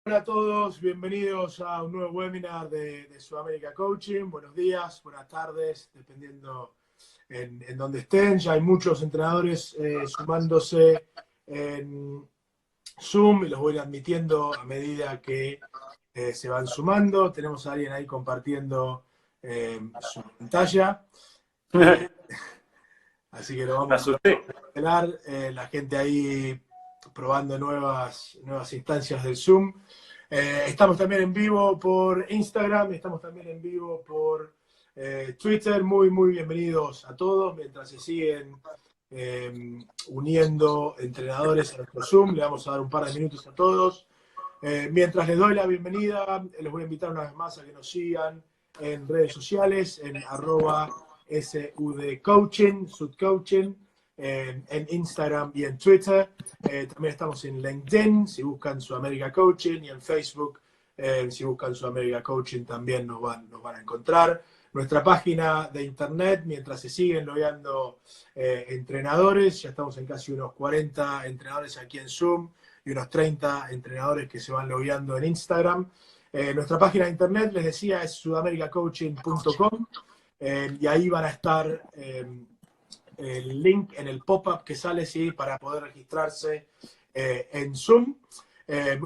Hola a todos, bienvenidos a un nuevo webinar de Sudamérica Coaching. Buenos días, buenas tardes, dependiendo en dónde estén. Ya hay muchos entrenadores sumándose en Zoom y los voy admitiendo a medida que se van sumando. Tenemos a alguien ahí compartiendo su pantalla, eh, así que lo Me vamos a asusté. cancelar. La gente ahí probando nuevas instancias del Zoom. Estamos también en vivo por Instagram, estamos también en vivo por Twitter. Muy bienvenidos a todos. Mientras se siguen uniendo entrenadores a nuestro Zoom, le vamos a dar un par de minutos a todos. Mientras les doy la bienvenida, les voy a invitar una vez más a que nos sigan en redes sociales, en @SUDcoaching, Sudcoaching, en Instagram y en Twitter. También estamos en LinkedIn, si buscan Sudamérica Coaching, y en Facebook, si buscan Sudamérica Coaching, también nos van a encontrar. Nuestra página de internet, mientras se siguen logueando entrenadores, ya estamos en casi unos 40 entrenadores aquí en Zoom y unos 30 entrenadores que se van logueando en Instagram. Nuestra página de internet, les decía, es sudamericacoaching.com, y ahí van a estar el link en el pop-up que sale, ¿sí?, para poder registrarse en Zoom.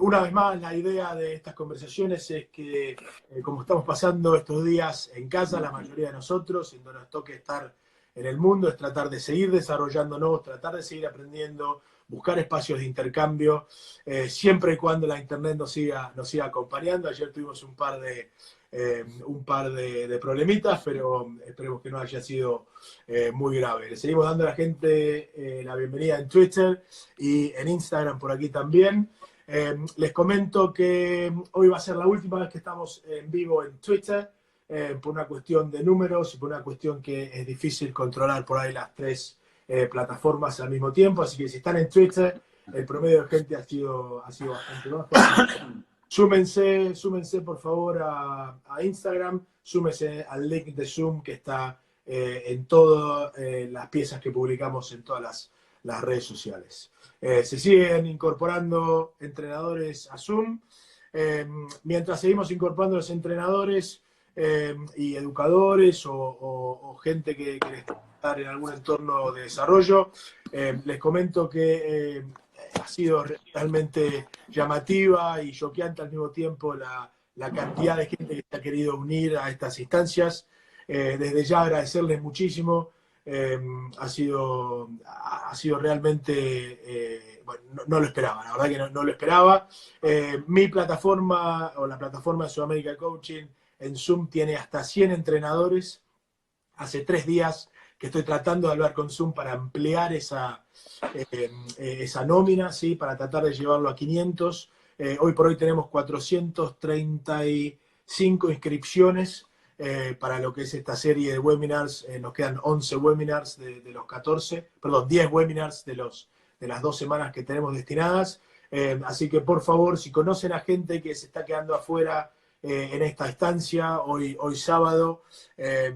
Una vez más, la idea de estas conversaciones es que, como estamos pasando estos días en casa, la mayoría de nosotros, en donde nos toque estar en el mundo, es tratar de seguir desarrollándonos, tratar de seguir aprendiendo, buscar espacios de intercambio, siempre y cuando la internet nos siga acompañando. Ayer tuvimos un par de problemitas, pero esperemos que no haya sido muy grave. Le seguimos dando a la gente la bienvenida en Twitter y en Instagram por aquí también. Les comento que hoy va a ser la última vez que estamos en vivo en Twitter, por una cuestión de números y por una cuestión que es difícil controlar por ahí las tres plataformas al mismo tiempo. Así que si están en Twitter, el promedio de gente ha sido bastante bajo. Súmense por favor a Instagram, súmense al link de Zoom que está en todas las piezas que publicamos en todas las redes sociales. Se siguen incorporando entrenadores a Zoom. Mientras seguimos incorporando los entrenadores y educadores o gente que estar en algún entorno de desarrollo, les comento que ha sido realmente llamativa y choqueante al mismo tiempo la cantidad de gente que se ha querido unir a estas instancias. Desde ya agradecerles muchísimo. Ha sido realmente, bueno, no lo esperaba, la verdad que no lo esperaba. Mi plataforma, o la plataforma de Sudamérica Coaching, en Zoom tiene hasta 100 entrenadores. Hace 3 días que estoy tratando de hablar con Zoom para ampliar esa nómina, ¿sí?, para tratar de llevarlo a 500. Hoy por hoy tenemos 435 inscripciones para lo que es esta serie de webinars. Nos quedan 11 webinars de los 14, perdón, 10 webinars de las 2 semanas que tenemos destinadas. Así que por favor, si conocen a gente que se está quedando afuera en esta estancia, hoy sábado,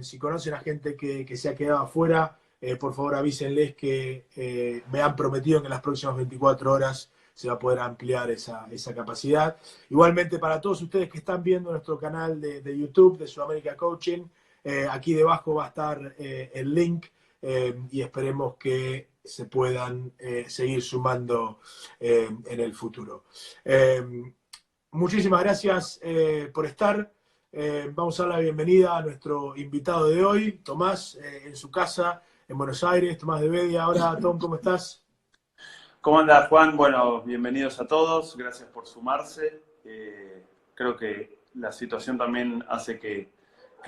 si conocen a gente que se ha quedado afuera, por favor avísenles que me han prometido que en las próximas 24 horas se va a poder ampliar esa capacidad. Igualmente, para todos ustedes que están viendo nuestro canal de YouTube de Sudamérica Coaching, aquí debajo va a estar el link, y esperemos que se puedan seguir sumando en el futuro. Muchísimas gracias por estar. Vamos a dar la bienvenida a nuestro invitado de hoy, Tomás, en su casa en Buenos Aires, Tomás de Bedia. Ahora, Tom, ¿cómo estás? ¿Cómo anda, Juan? Bueno, bienvenidos a todos. Gracias por sumarse. Creo que la situación también hace que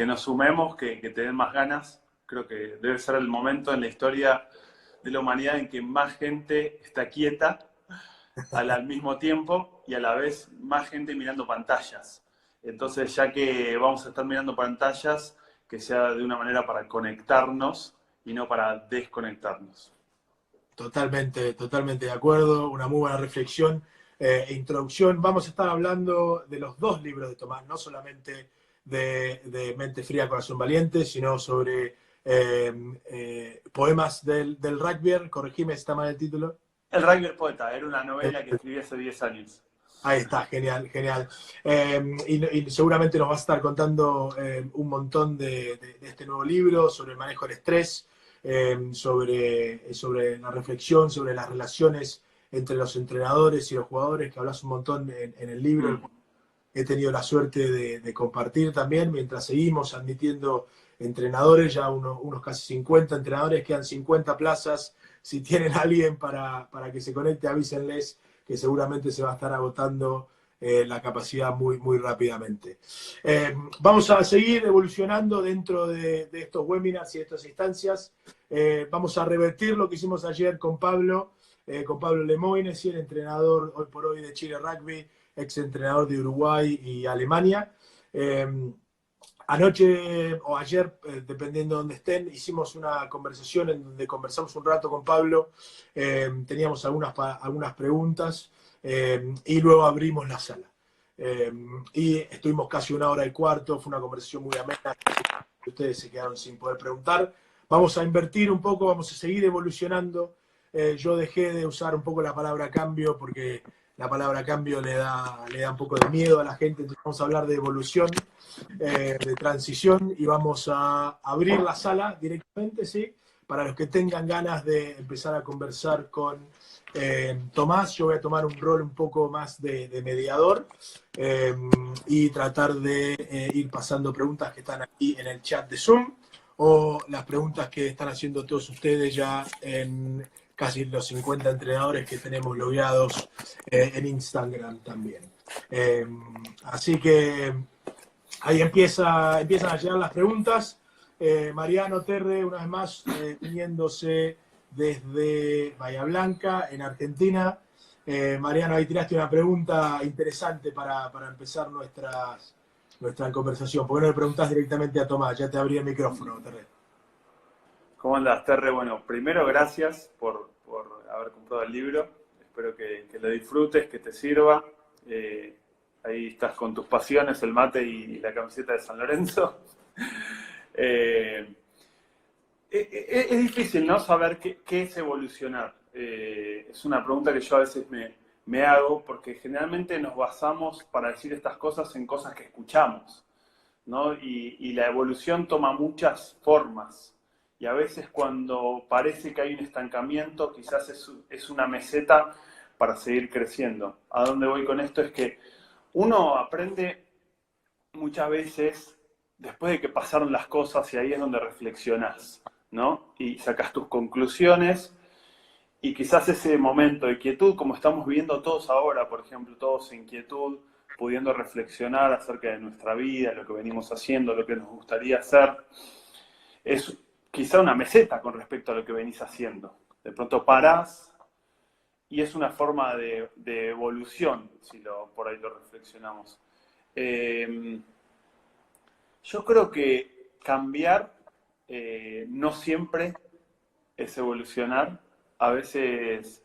nos sumemos, que te den más ganas. Creo que debe ser el momento en la historia de la humanidad en que más gente está quieta al mismo tiempo y a la vez más gente mirando pantallas. Entonces, ya que vamos a estar mirando pantallas, que sea de una manera para conectarnos y no para desconectarnos. Totalmente de acuerdo. Una muy buena reflexión e introducción. Vamos a estar hablando de los 2 libros de Tomás, no solamente de Mente Fría, Corazón Valiente, sino sobre poemas del rugby. Corregime si está mal el título. El Rugby Poeta era una novela que escribí hace 10 años. Ahí está, genial, genial. Y seguramente nos vas a estar contando un montón de este nuevo libro sobre el manejo del estrés, sobre la reflexión, sobre las relaciones entre los entrenadores y los jugadores, que hablas un montón en el libro, el Mm. cual he tenido la suerte de compartir también, mientras seguimos admitiendo entrenadores, ya unos casi 50 entrenadores, quedan 50 plazas. Si tienen a alguien para que se conecte, avísenles que seguramente se va a estar agotando la capacidad muy, muy rápidamente. Vamos a seguir evolucionando dentro de estos webinars y estas instancias. Vamos a revertir lo que hicimos ayer con Pablo Lemoyne, el entrenador hoy por hoy de Chile Rugby, ex entrenador de Uruguay y Alemania. Anoche o ayer, dependiendo de dónde estén, hicimos una conversación en donde conversamos un rato con Pablo, teníamos algunas preguntas y luego abrimos la sala. Y estuvimos casi 1 hora y cuarto, fue una conversación muy amena, ustedes se quedaron sin poder preguntar. Vamos a invertir un poco, vamos a seguir evolucionando. Yo dejé de usar un poco la palabra cambio porque la palabra cambio le da un poco de miedo a la gente, entonces vamos a hablar de evolución, de transición, y vamos a abrir la sala directamente, ¿sí? Para los que tengan ganas de empezar a conversar con Tomás. Yo voy a tomar un rol un poco más de mediador y tratar de ir pasando preguntas que están aquí en el chat de Zoom o las preguntas que están haciendo todos ustedes ya en casi los 50 entrenadores que tenemos logueados en Instagram también. Así que ahí empiezan a llegar las preguntas. Mariano Terre, una vez más, uniéndose desde Bahía Blanca, en Argentina. Mariano, ahí tiraste una pregunta interesante para empezar nuestra conversación. ¿Por qué no le preguntás directamente a Tomás? Ya te abrí el micrófono, Terre. ¿Cómo andas, Terre? Bueno, primero gracias por haber comprado el libro. Espero que lo disfrutes, que te sirva. Ahí estás con tus pasiones, el mate y la camiseta de San Lorenzo. Es difícil, ¿no? Saber qué es evolucionar. Es una pregunta que yo a veces me hago porque generalmente nos basamos para decir estas cosas en cosas que escuchamos, ¿no? Y la evolución toma muchas formas. Y a veces cuando parece que hay un estancamiento, quizás es una meseta para seguir creciendo. ¿A dónde voy con esto? Es que uno aprende muchas veces después de que pasaron las cosas y ahí es donde reflexionas, ¿no? Y sacas tus conclusiones y quizás ese momento de quietud, como estamos viviendo todos ahora, por ejemplo, todos en quietud, pudiendo reflexionar acerca de nuestra vida, lo que venimos haciendo, lo que nos gustaría hacer, es quizá una meseta con respecto a lo que venís haciendo. De pronto parás y es una forma de evolución, si por ahí lo reflexionamos. Yo creo que cambiar no siempre es evolucionar. A veces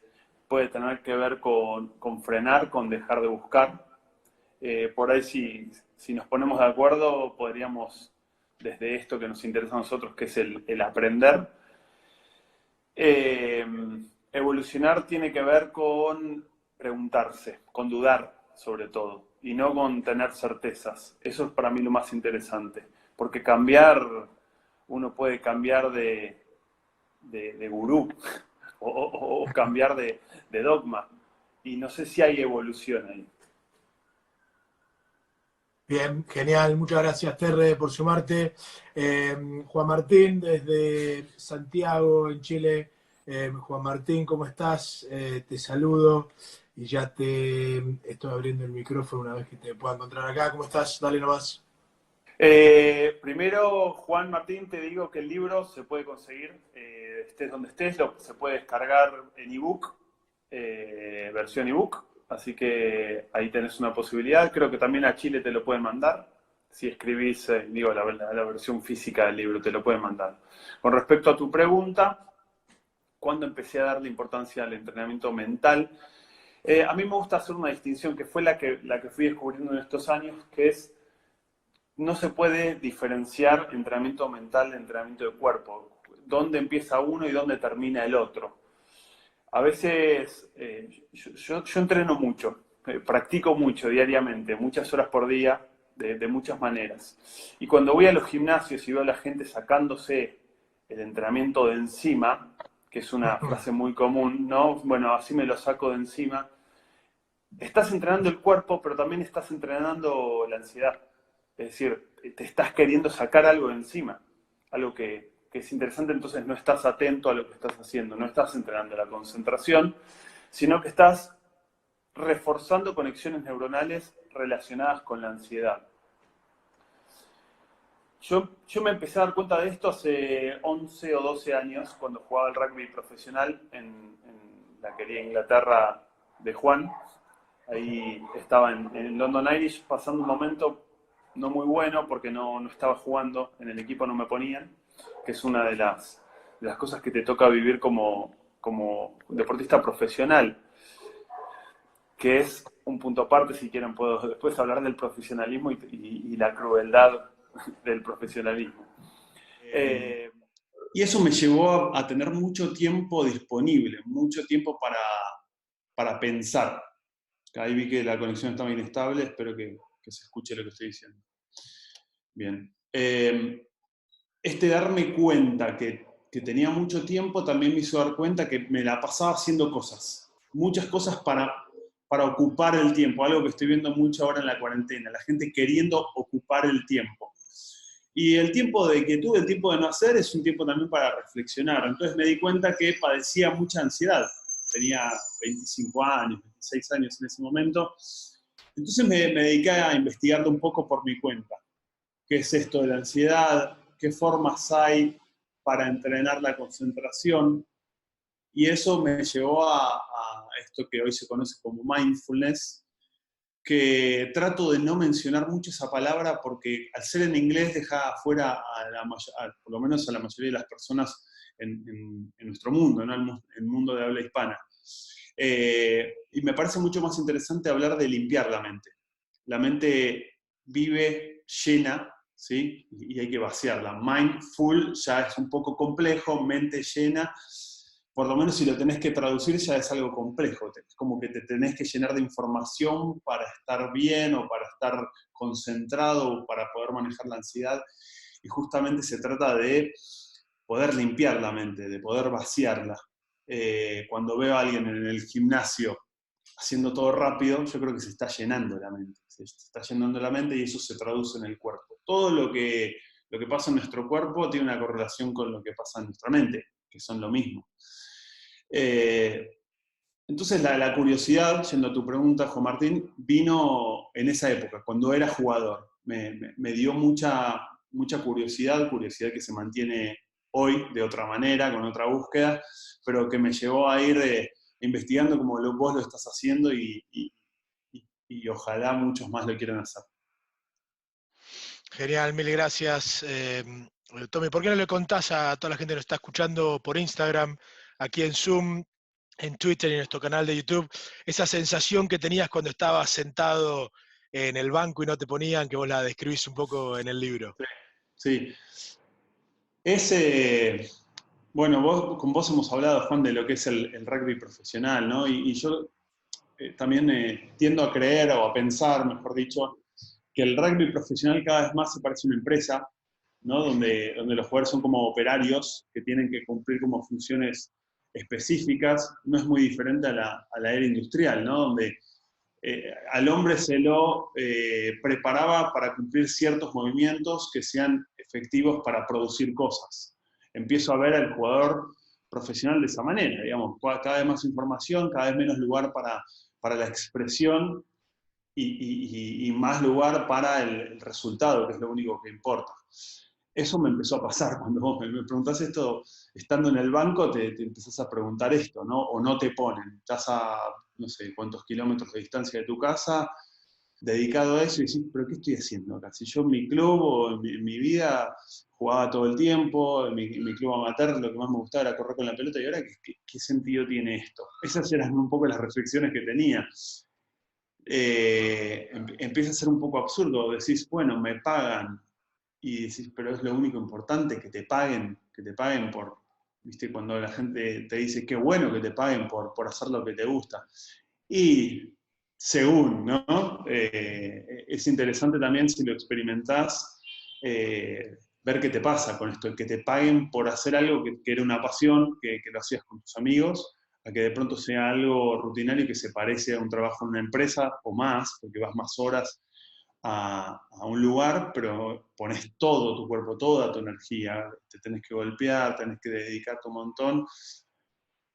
puede tener que ver con frenar, con dejar de buscar. Por ahí si nos ponemos de acuerdo, podríamos, desde esto que nos interesa a nosotros, que es el aprender, evolucionar tiene que ver con preguntarse, con dudar sobre todo, y no con tener certezas. Eso es para mí lo más interesante, porque uno puede cambiar de gurú o cambiar de dogma, y no sé si hay evolución ahí. Bien, genial. Muchas gracias, Terre, por sumarte. Juan Martín, desde Santiago, en Chile. Juan Martín, ¿cómo estás? Te saludo y ya te estoy abriendo el micrófono una vez que te pueda encontrar acá. ¿Cómo estás? Dale nomás. Primero, Juan Martín, te digo que el libro se puede conseguir, estés donde estés, se puede descargar en ebook, versión ebook, así que ahí tenés una posibilidad. Creo que también a Chile te lo pueden mandar. Si escribís, la versión física del libro, te lo pueden mandar. Con respecto a tu pregunta, ¿cuándo empecé a darle importancia al entrenamiento mental? A mí me gusta hacer una distinción que fue la que fui descubriendo en estos años, que es: no se puede diferenciar entrenamiento mental de entrenamiento de cuerpo. ¿Dónde empieza uno y dónde termina el otro? A veces yo entreno mucho, practico mucho diariamente, muchas horas por día, de muchas maneras. Y cuando voy a los gimnasios y veo a la gente sacándose el entrenamiento de encima, que es una frase muy común, ¿no? Bueno, así me lo saco de encima. Estás entrenando el cuerpo, pero también estás entrenando la ansiedad. Es decir, te estás queriendo sacar algo de encima, algo que es interesante, entonces no estás atento a lo que estás haciendo, no estás entrenando la concentración, sino que estás reforzando conexiones neuronales relacionadas con la ansiedad. Yo me empecé a dar cuenta de esto hace 11 o 12 años, cuando jugaba al rugby profesional en la querida Inglaterra de Juan. Ahí estaba en London Irish pasando un momento no muy bueno porque no estaba jugando, en el equipo no me ponían, que es una de las cosas que te toca vivir como deportista profesional, que es un punto aparte. Si quieren puedo después hablar del profesionalismo y la crueldad del profesionalismo. Y eso me llevó a tener mucho tiempo disponible, mucho tiempo para pensar. Ahí vi que la conexión estaba inestable, espero que se escuche lo que estoy diciendo. Bien. Este darme cuenta que tenía mucho tiempo también me hizo dar cuenta que me la pasaba haciendo cosas. Muchas cosas para ocupar el tiempo, algo que estoy viendo mucho ahora en la cuarentena, la gente queriendo ocupar el tiempo. Y el tiempo de quietud, el tiempo de no hacer, es un tiempo también para reflexionar. Entonces me di cuenta que padecía mucha ansiedad. Tenía 25 años, 26 años en ese momento. Entonces me dediqué a investigarlo un poco por mi cuenta. ¿Qué es esto de la ansiedad? ¿Qué formas hay para entrenar la concentración? Y eso me llevó a esto que hoy se conoce como mindfulness, que trato de no mencionar mucho esa palabra porque al ser en inglés deja afuera por lo menos a la mayoría de las personas en nuestro mundo, ¿no? En el mundo de habla hispana. Y me parece mucho más interesante hablar de limpiar la mente. La mente vive llena, ¿sí? Y hay que vaciarla. Mindful ya es un poco complejo, mente llena. Por lo menos si lo tenés que traducir ya es algo complejo. Es como que te tenés que llenar de información para estar bien o para estar concentrado o para poder manejar la ansiedad. Y justamente se trata de poder limpiar la mente, de poder vaciarla. Cuando veo a alguien en el gimnasio haciendo todo rápido, yo creo que se está llenando la mente. Se está llenando la mente y eso se traduce en el cuerpo. Todo lo que pasa en nuestro cuerpo tiene una correlación con lo que pasa en nuestra mente, que son lo mismo. Entonces la curiosidad, yendo a tu pregunta, Juan Martín, vino en esa época, cuando era jugador. Me dio mucha curiosidad que se mantiene hoy de otra manera, con otra búsqueda, pero que me llevó a ir investigando como vos lo estás haciendo y ojalá muchos más lo quieran hacer. Genial, mil gracias. Tommy, ¿por qué no le contás a toda la gente que nos está escuchando por Instagram, aquí en Zoom, en Twitter y en nuestro canal de YouTube, esa sensación que tenías cuando estabas sentado en el banco y no te ponían, que vos la describís un poco en el libro? Sí. Bueno, con vos hemos hablado, Juan, de lo que es el rugby profesional, ¿no? Y yo también tiendo a creer o a pensar, mejor dicho, que el rugby profesional cada vez más se parece a una empresa, ¿no? Donde los jugadores son como operarios que tienen que cumplir como funciones específicas. No es muy diferente a la era industrial, ¿no? Donde al hombre se lo preparaba para cumplir ciertos movimientos que sean efectivos para producir cosas. Empiezo a ver al jugador profesional de esa manera, digamos, cada vez más información, cada vez menos lugar para la expresión y más lugar para el resultado, que es lo único que importa. Eso me empezó a pasar cuando vos me preguntás esto, estando en el banco te empezás a preguntar esto, ¿no? O no te ponen, estás a no sé cuántos kilómetros de distancia de tu casa, dedicado a eso y decís, pero ¿qué estoy haciendo acá? Si yo en mi club o en mi vida jugaba todo el tiempo, en mi club amateur lo que más me gustaba era correr con la pelota, y ahora ¿qué sentido tiene esto? Esas eran un poco las reflexiones que tenía. Empieza a ser un poco absurdo, decís, bueno, me pagan, y decís, pero es lo único importante, que te paguen por, ¿viste? Cuando la gente te dice, qué bueno que te paguen por hacer lo que te gusta. Y según, ¿no? Es interesante también si lo experimentás, ver qué te pasa con esto, que te paguen por hacer algo que era una pasión, que lo hacías con tus amigos, a que de pronto sea algo rutinario que se parece a un trabajo en una empresa o más, porque vas más horas a un lugar, pero pones todo tu cuerpo, toda tu energía, te tenés que golpear, tenés que dedicarte un montón.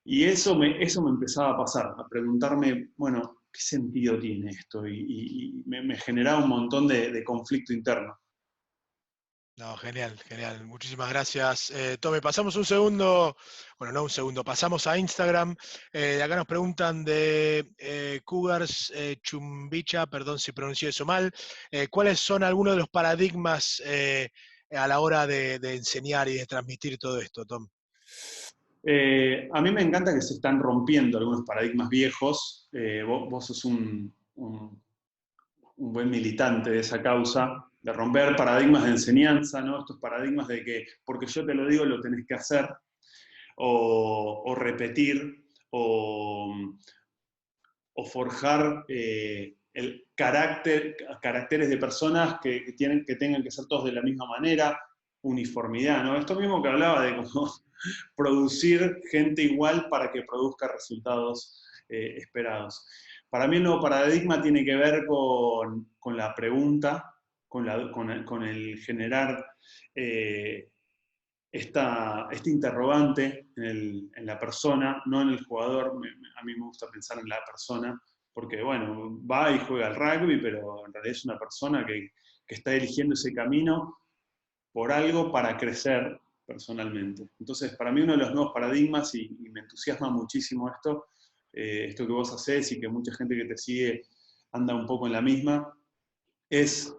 Y eso me empezaba a pasar, a preguntarme, bueno, ¿qué sentido tiene esto? Y me generaba un montón de conflicto interno. No, genial, genial. Muchísimas gracias. Tommy, pasamos un segundo, bueno, no un segundo, pasamos a Instagram. De acá nos preguntan de Cougars Chumbicha, perdón si pronuncié eso mal. ¿Cuáles son algunos de los paradigmas a la hora de enseñar y de transmitir todo esto, Tom? A mí me encanta que se están rompiendo algunos paradigmas viejos. Vos sos un buen militante de esa causa, de romper paradigmas de enseñanza, ¿no? Estos paradigmas de que porque yo te lo digo lo tenés que hacer, o repetir, o forjar caracteres de personas que tengan que ser todos de la misma manera, uniformidad, ¿no? Esto mismo que hablaba de cómo producir gente igual para que produzca resultados esperados. Para mí el nuevo paradigma tiene que ver con la pregunta, con el generar este interrogante en la persona, no en el jugador. A mí me gusta pensar en la persona, porque bueno, va y juega al rugby, pero en realidad es una persona que está eligiendo ese camino por algo para crecer personalmente. Entonces, para mí uno de los nuevos paradigmas, y me entusiasma muchísimo esto que vos hacés y que mucha gente que te sigue anda un poco en la misma, es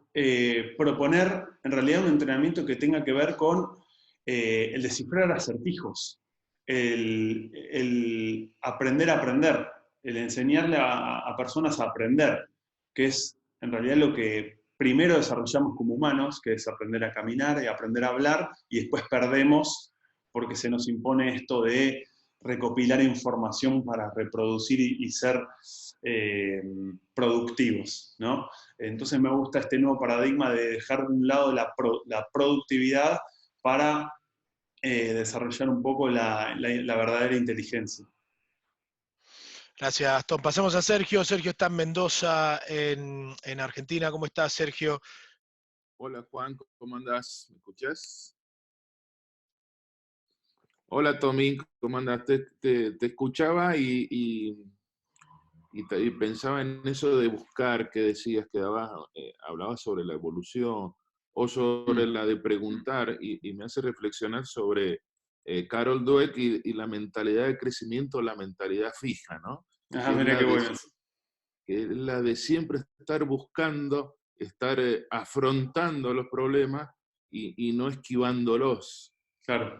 proponer en realidad un entrenamiento que tenga que ver con el descifrar acertijos, el aprender a aprender, el enseñarle a personas a aprender, que es en realidad lo que primero desarrollamos como humanos, que es aprender a caminar y aprender a hablar, y después perdemos porque se nos impone esto de recopilar información para reproducir y ser productivos, ¿no? Entonces me gusta este nuevo paradigma de dejar de un lado la productividad para desarrollar un poco la verdadera inteligencia. Gracias, Tom. Pasamos a Sergio. Sergio está en Mendoza, en Argentina. ¿Cómo estás, Sergio? Hola Juan, ¿cómo andás? ¿Me escuchás? Hola Tommy, ¿cómo andás? Te escuchaba y pensaba en eso de buscar que decías que hablabas sobre la evolución o sobre la de preguntar y me hace reflexionar sobre Carol Dweck y la mentalidad de crecimiento, la mentalidad fija, ¿no? Mira qué bueno. Que es la de siempre estar buscando, estar afrontando los problemas y no esquivándolos. Claro.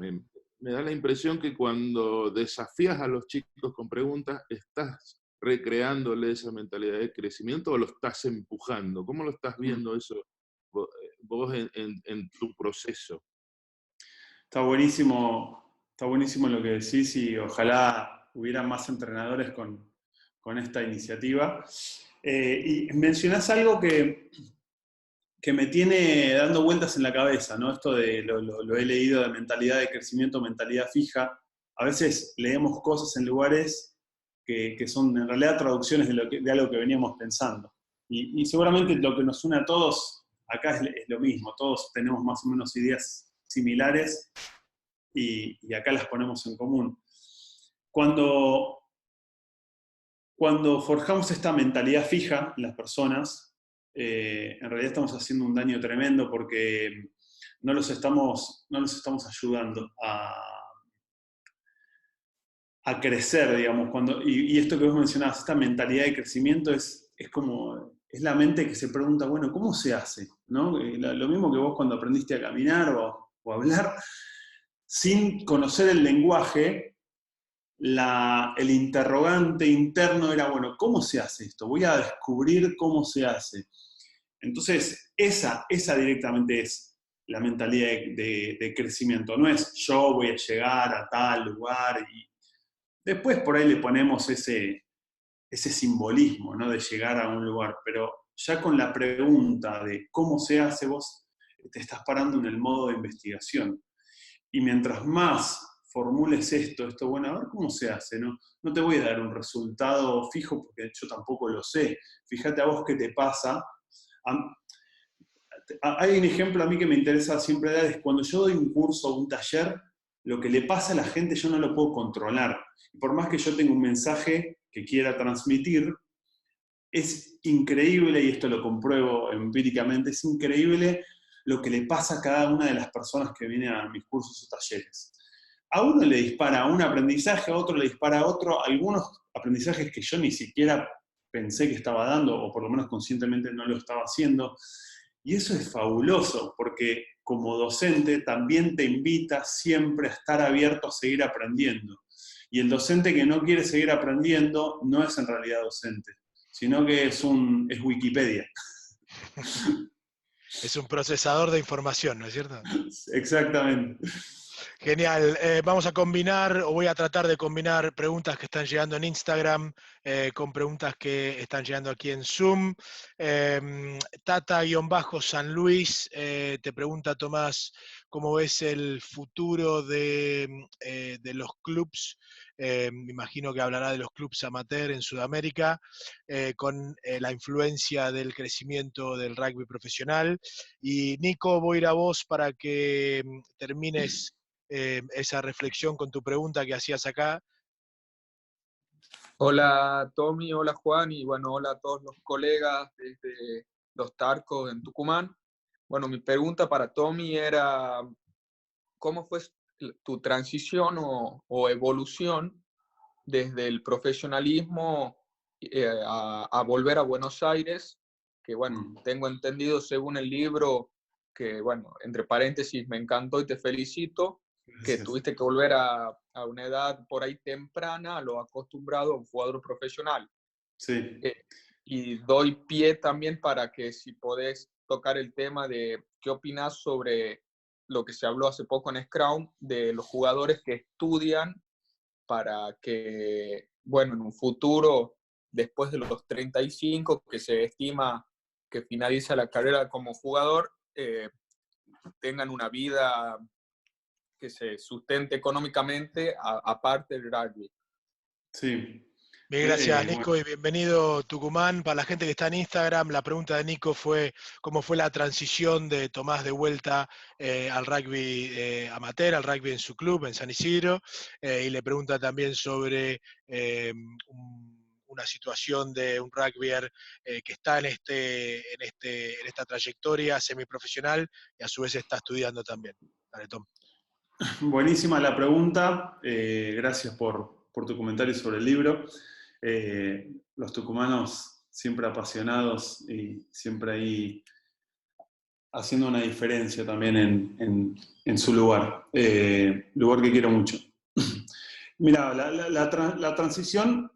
Me da la impresión que cuando desafías a los chicos con preguntas, estás recreándole esa mentalidad de crecimiento o lo estás empujando. ¿Cómo lo estás viendo eso vos en tu proceso? Está buenísimo lo que decís y ojalá hubiera más entrenadores con esta iniciativa. Y mencionás algo que me tiene dando vueltas en la cabeza, ¿no? Esto de lo he leído de mentalidad de crecimiento, mentalidad fija. A veces leemos cosas en lugares que son en realidad traducciones de algo que veníamos pensando. Y seguramente lo que nos une a todos acá es lo mismo. Todos tenemos más o menos ideas similares y acá las ponemos en común. Cuando forjamos esta mentalidad fija en las personas, en realidad estamos haciendo un daño tremendo porque no los estamos ayudando a crecer, digamos. Y esto que vos mencionabas, esta mentalidad de crecimiento es la mente que se pregunta, bueno, ¿cómo se hace? ¿No? Lo mismo que vos cuando aprendiste a caminar o a hablar, sin conocer el lenguaje, el interrogante interno era, bueno, ¿cómo se hace esto? Voy a descubrir cómo se hace. Entonces, esa directamente es la mentalidad de crecimiento. No es yo voy a llegar a tal lugar y después por ahí le ponemos ese ese simbolismo, ¿no? De llegar a un lugar, pero ya con la pregunta de cómo se hace, vos te estás parando en el modo de investigación. Y mientras más formules esto, bueno, a ver cómo se hace, ¿no? No te voy a dar un resultado fijo porque yo tampoco lo sé. Fíjate a vos qué te pasa. Hay un ejemplo a mí que me interesa siempre dar, es cuando yo doy un curso o un taller, lo que le pasa a la gente yo no lo puedo controlar. Y por más que yo tenga un mensaje que quiera transmitir, es increíble, y esto lo compruebo empíricamente, es increíble lo que le pasa a cada una de las personas que vienen a mis cursos o talleres. A uno le dispara un aprendizaje, a otro le dispara a otro, algunos aprendizajes que yo ni siquiera pensé que estaba dando, o por lo menos conscientemente no lo estaba haciendo. Y eso es fabuloso, porque como docente también te invita siempre a estar abierto a seguir aprendiendo. Y el docente que no quiere seguir aprendiendo no es en realidad docente, sino que es Wikipedia. Es un procesador de información, ¿no es cierto? Exactamente. Genial. Vamos a combinar, o voy a tratar de combinar preguntas que están llegando en Instagram con preguntas que están llegando aquí en Zoom. Tata-San Luis te pregunta, Tomás, ¿cómo ves el futuro de los clubs? Me imagino que hablará de los clubs amateur en Sudamérica, con la influencia del crecimiento del rugby profesional. Y Nico, voy a ir a vos para que termines esa reflexión con tu pregunta que hacías acá. Hola Tommy, hola Juan, y bueno, hola a todos los colegas desde Los Tarcos en Tucumán. Bueno, mi pregunta para Tommy era, ¿cómo fue tu transición o evolución desde el profesionalismo a volver a Buenos Aires? Que bueno, tengo entendido según el libro, que bueno, entre paréntesis, me encantó y te felicito, que tuviste que volver a una edad por ahí temprana a lo acostumbrado a un jugador profesional. Sí. Y doy pie también para que si podés tocar el tema de qué opinás sobre lo que se habló hace poco en Scrum, de los jugadores que estudian para que, bueno, en un futuro, después de los 35, que se estima que finaliza la carrera como jugador, tengan una vida que se sustente económicamente aparte del rugby. Sí. Bien, gracias Nico, bueno. y bienvenido Tucumán. Para la gente que está en Instagram, la pregunta de Nico fue cómo fue la transición de Tomás de vuelta al rugby amateur, al rugby en su club, en San Isidro, y le pregunta también sobre una situación de un rugbyer que está en esta trayectoria semiprofesional y a su vez está estudiando también. Dale, Tom. Buenísima la pregunta, gracias por tu comentario sobre el libro. Los tucumanos siempre apasionados y siempre ahí haciendo una diferencia también en su lugar, lugar que quiero mucho. Mira, la transición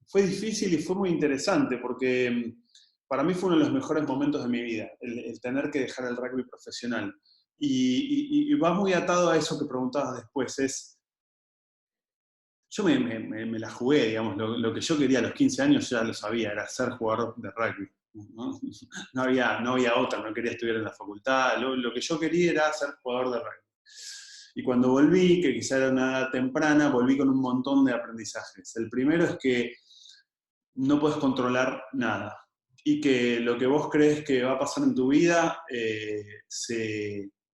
fue difícil y fue muy interesante porque para mí fue uno de los mejores momentos de mi vida, el tener que dejar el rugby profesional. Y va muy atado a eso que preguntabas después, yo me la jugué, digamos, lo que yo quería a los 15 años ya lo sabía, era ser jugador de rugby. No había otra, no quería estudiar en la facultad, lo que yo quería era ser jugador de rugby. Y cuando volví, que quizá era una edad temprana, volví con un montón de aprendizajes. El primero es que no puedes controlar nada y que lo que vos crees que va a pasar en tu vida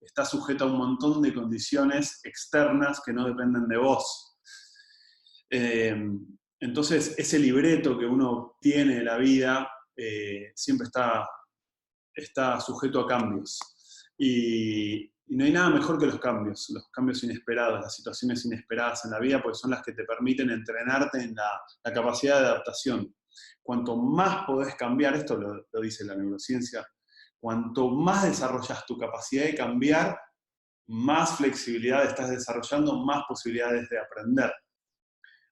está sujeto a un montón de condiciones externas que no dependen de vos. Entonces, ese libreto que uno tiene de la vida siempre está sujeto a cambios. Y no hay nada mejor que los cambios inesperados, las situaciones inesperadas en la vida, porque son las que te permiten entrenarte en la capacidad de adaptación. Cuanto más podés cambiar, esto lo dice la neurociencia, cuanto más desarrollas tu capacidad de cambiar, más flexibilidad estás desarrollando, más posibilidades de aprender.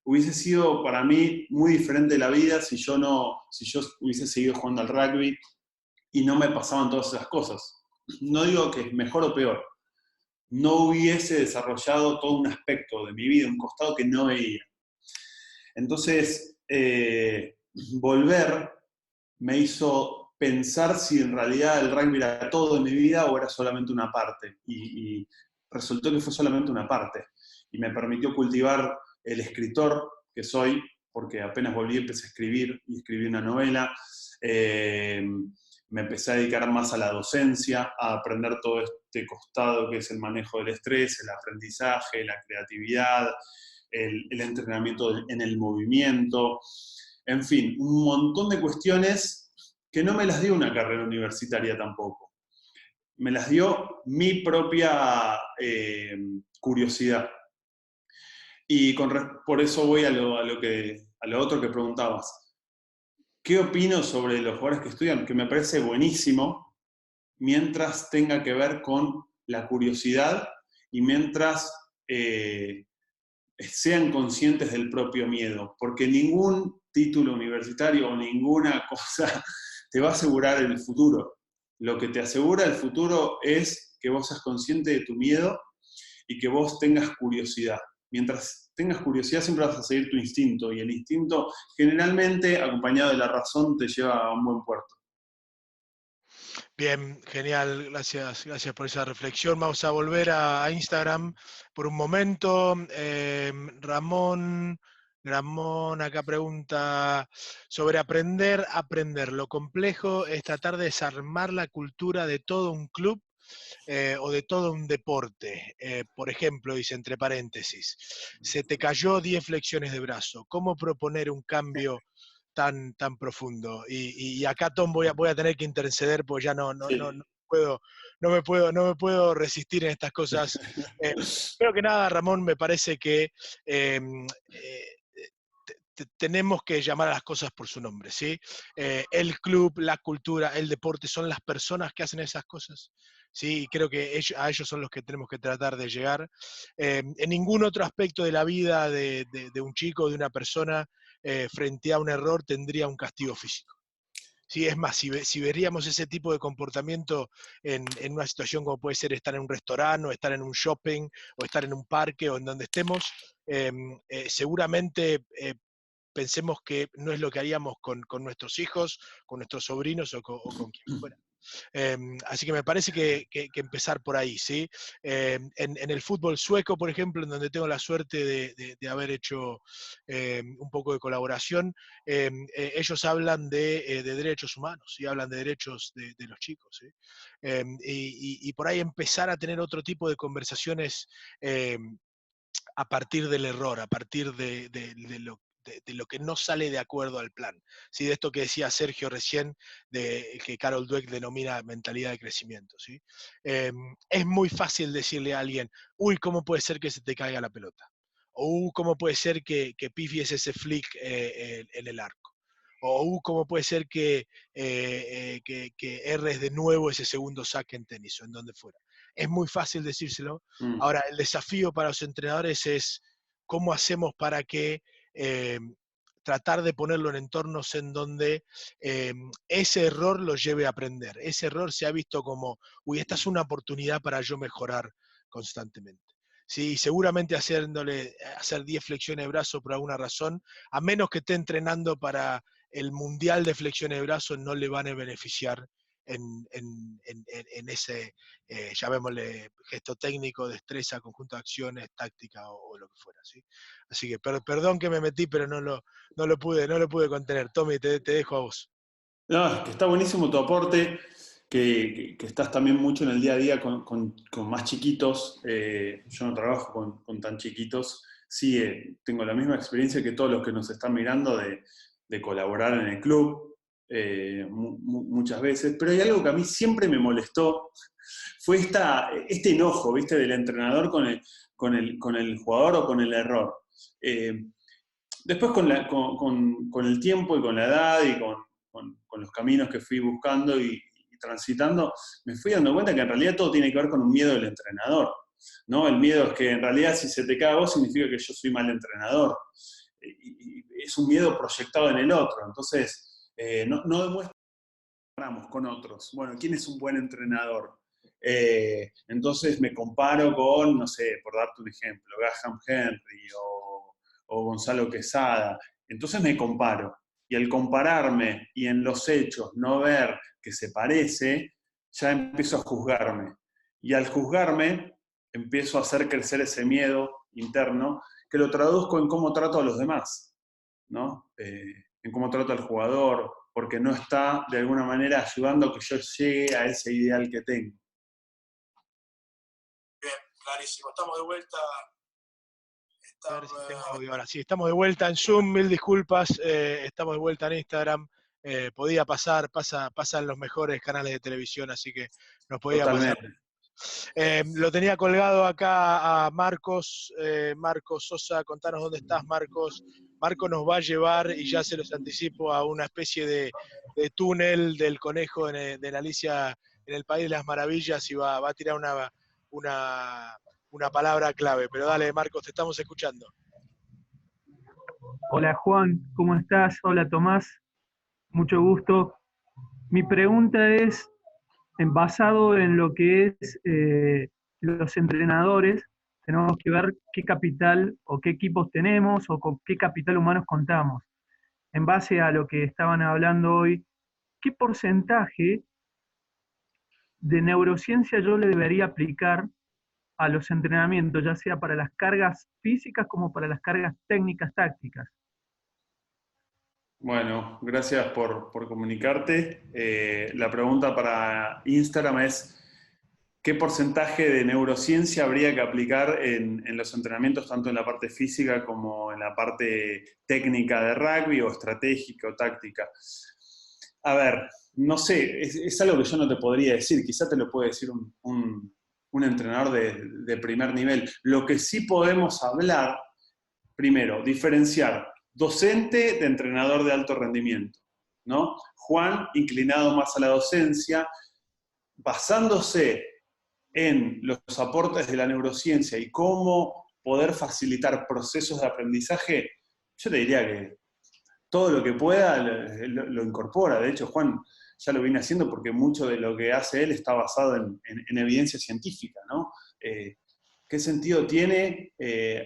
Hubiese sido para mí muy diferente la vida si yo hubiese seguido jugando al rugby y no me pasaban todas esas cosas. No digo que es mejor o peor. No hubiese desarrollado todo un aspecto de mi vida, un costado que no veía. Entonces, volver me hizo pensar si en realidad el rugby era todo en mi vida o era solamente una parte. Y resultó que fue solamente una parte. Y me permitió cultivar el escritor que soy, porque apenas volví empecé a escribir y escribí una novela. Me empecé a dedicar más a la docencia, a aprender todo este costado que es el manejo del estrés, el aprendizaje, la creatividad, el entrenamiento en el movimiento, en fin, un montón de cuestiones que no me las dio una carrera universitaria tampoco. Me las dio mi propia curiosidad. Y por eso voy a lo otro que preguntabas. ¿Qué opino sobre los jugadores que estudian? Que me parece buenísimo, mientras tenga que ver con la curiosidad y mientras sean conscientes del propio miedo, porque ningún título universitario o ninguna cosa te va a asegurar el futuro. Lo que te asegura el futuro es que vos seas consciente de tu miedo y que vos tengas curiosidad. Mientras tengas curiosidad siempre vas a seguir tu instinto, y el instinto generalmente, acompañado de la razón, te lleva a un buen puerto. Bien, genial, gracias por esa reflexión. Vamos a volver a Instagram por un momento. Ramón acá pregunta sobre aprender a aprender. Lo complejo es tratar de desarmar la cultura de todo un club o de todo un deporte. Por ejemplo, dice entre paréntesis, se te cayó 10 flexiones de brazo. ¿Cómo proponer un cambio tan profundo? Y acá, Tom, voy a tener que interceder porque ya no me puedo resistir en estas cosas. Primero que nada, Ramón, me parece que tenemos que llamar a las cosas por su nombre, ¿sí? El club, la cultura, el deporte son las personas que hacen esas cosas, ¿sí? Y creo que a ellos son los que tenemos que tratar de llegar. En ningún otro aspecto de la vida de un chico, de una persona, frente a un error, tendría un castigo físico. Sí, es más, si veríamos ese tipo de comportamiento en una situación como puede ser estar en un restaurante, o estar en un shopping, o estar en un parque, o en donde estemos, seguramente pensemos que no es lo que haríamos con nuestros hijos, con nuestros sobrinos o con quien fuera. Así que me parece que empezar por ahí, ¿sí? En el fútbol sueco, por ejemplo, en donde tengo la suerte de haber hecho un poco de colaboración, ellos hablan de derechos humanos y hablan de derechos de los chicos, ¿sí? Y por ahí empezar a tener otro tipo de conversaciones a partir del error, a partir de lo que no sale de acuerdo al plan. ¿Sí? De esto que decía Sergio recién, que Carol Dweck denomina mentalidad de crecimiento. ¿Sí? Es muy fácil decirle a alguien, uy, ¿cómo puede ser que se te caiga la pelota? O ¿cómo puede ser que pifies ese flick en el arco? O ¿cómo puede ser que erres de nuevo ese segundo saque en tenis o en donde fuera? Es muy fácil decírselo. Ahora, el desafío para los entrenadores es cómo hacemos para que tratar de ponerlo en entornos en donde ese error lo lleve a aprender. Ese error se ha visto como, uy, esta es una oportunidad para yo mejorar constantemente. Sí, seguramente hacer 10 flexiones de brazo por alguna razón, a menos que esté entrenando para el mundial de flexiones de brazo, no le van a beneficiar en ese, llamémosle, gesto técnico, destreza, conjunto de acciones, táctica o lo que fuera, ¿sí? Así que perdón que me metí, pero no lo pude contener. Tommy, te dejo a vos. No, es que está buenísimo tu aporte, que estás también mucho en el día a día con más chiquitos. Yo no trabajo con tan chiquitos. Sí, tengo la misma experiencia que todos los que nos están mirando de colaborar en el club muchas veces. Pero hay algo que a mí siempre me molestó, fue este enojo, ¿viste? Del entrenador con el jugador o con el error. Después con el tiempo y con la edad y con los caminos que fui buscando y transitando, me fui dando cuenta que en realidad todo tiene que ver con un miedo del entrenador, ¿no? El miedo es que en realidad si se te cae a vos significa que yo soy mal entrenador. Y es un miedo proyectado en el otro. Entonces, no demuestramos con otros. Bueno, ¿quién es un buen entrenador? Entonces me comparo con, no sé, por darte un ejemplo, Graham Henry o Gonzalo Quesada. Entonces me comparo. y el compararme y en los hechos no ver que se parece, ya empiezo a juzgarme. Y al juzgarme, empiezo a hacer crecer ese miedo interno, que lo traduzco en cómo trato a los demás, ¿no? En cómo trato al jugador, porque no está de alguna manera ayudando a que yo llegue a ese ideal que tengo. Bien, clarísimo. Estamos de vuelta. A ver si tengo audio ahora. Sí, estamos de vuelta en Zoom, mil disculpas. Estamos de vuelta en Instagram. Podía pasar, pasa en los mejores canales de televisión, así que nos podía pasar. Lo tenía colgado acá a Marcos, Marcos Sosa. Contanos dónde estás, Marcos. Marcos nos va a llevar, y ya se los anticipo, a una especie de túnel del conejo de la Alicia en el País de las Maravillas, y va a tirar una palabra clave. Pero dale, Marcos, te estamos escuchando. Hola Juan, ¿cómo estás? Hola Tomás, mucho gusto. Mi pregunta es, basado en lo que es los entrenadores, tenemos que ver qué capital o qué equipos tenemos o con qué capital humano contamos. En base a lo que estaban hablando hoy, ¿qué porcentaje de neurociencia yo le debería aplicar a los entrenamientos, ya sea para las cargas físicas como para las cargas técnicas, tácticas? Bueno, gracias por comunicarte. La pregunta para Instagram es, ¿qué porcentaje de neurociencia habría que aplicar en los entrenamientos, tanto en la parte física como en la parte técnica de rugby, o estratégica o táctica? A ver, no sé, es algo que yo no te podría decir, quizá te lo puede decir un entrenador de primer nivel. Lo que sí podemos hablar, primero, diferenciar docente de entrenador de alto rendimiento, ¿no? Juan, inclinado más a la docencia, basándose en los aportes de la neurociencia y cómo poder facilitar procesos de aprendizaje, yo te diría que todo lo que pueda lo incorpora. De hecho, Juan ya lo viene haciendo porque mucho de lo que hace él está basado en evidencia científica, ¿no? ¿Qué sentido tiene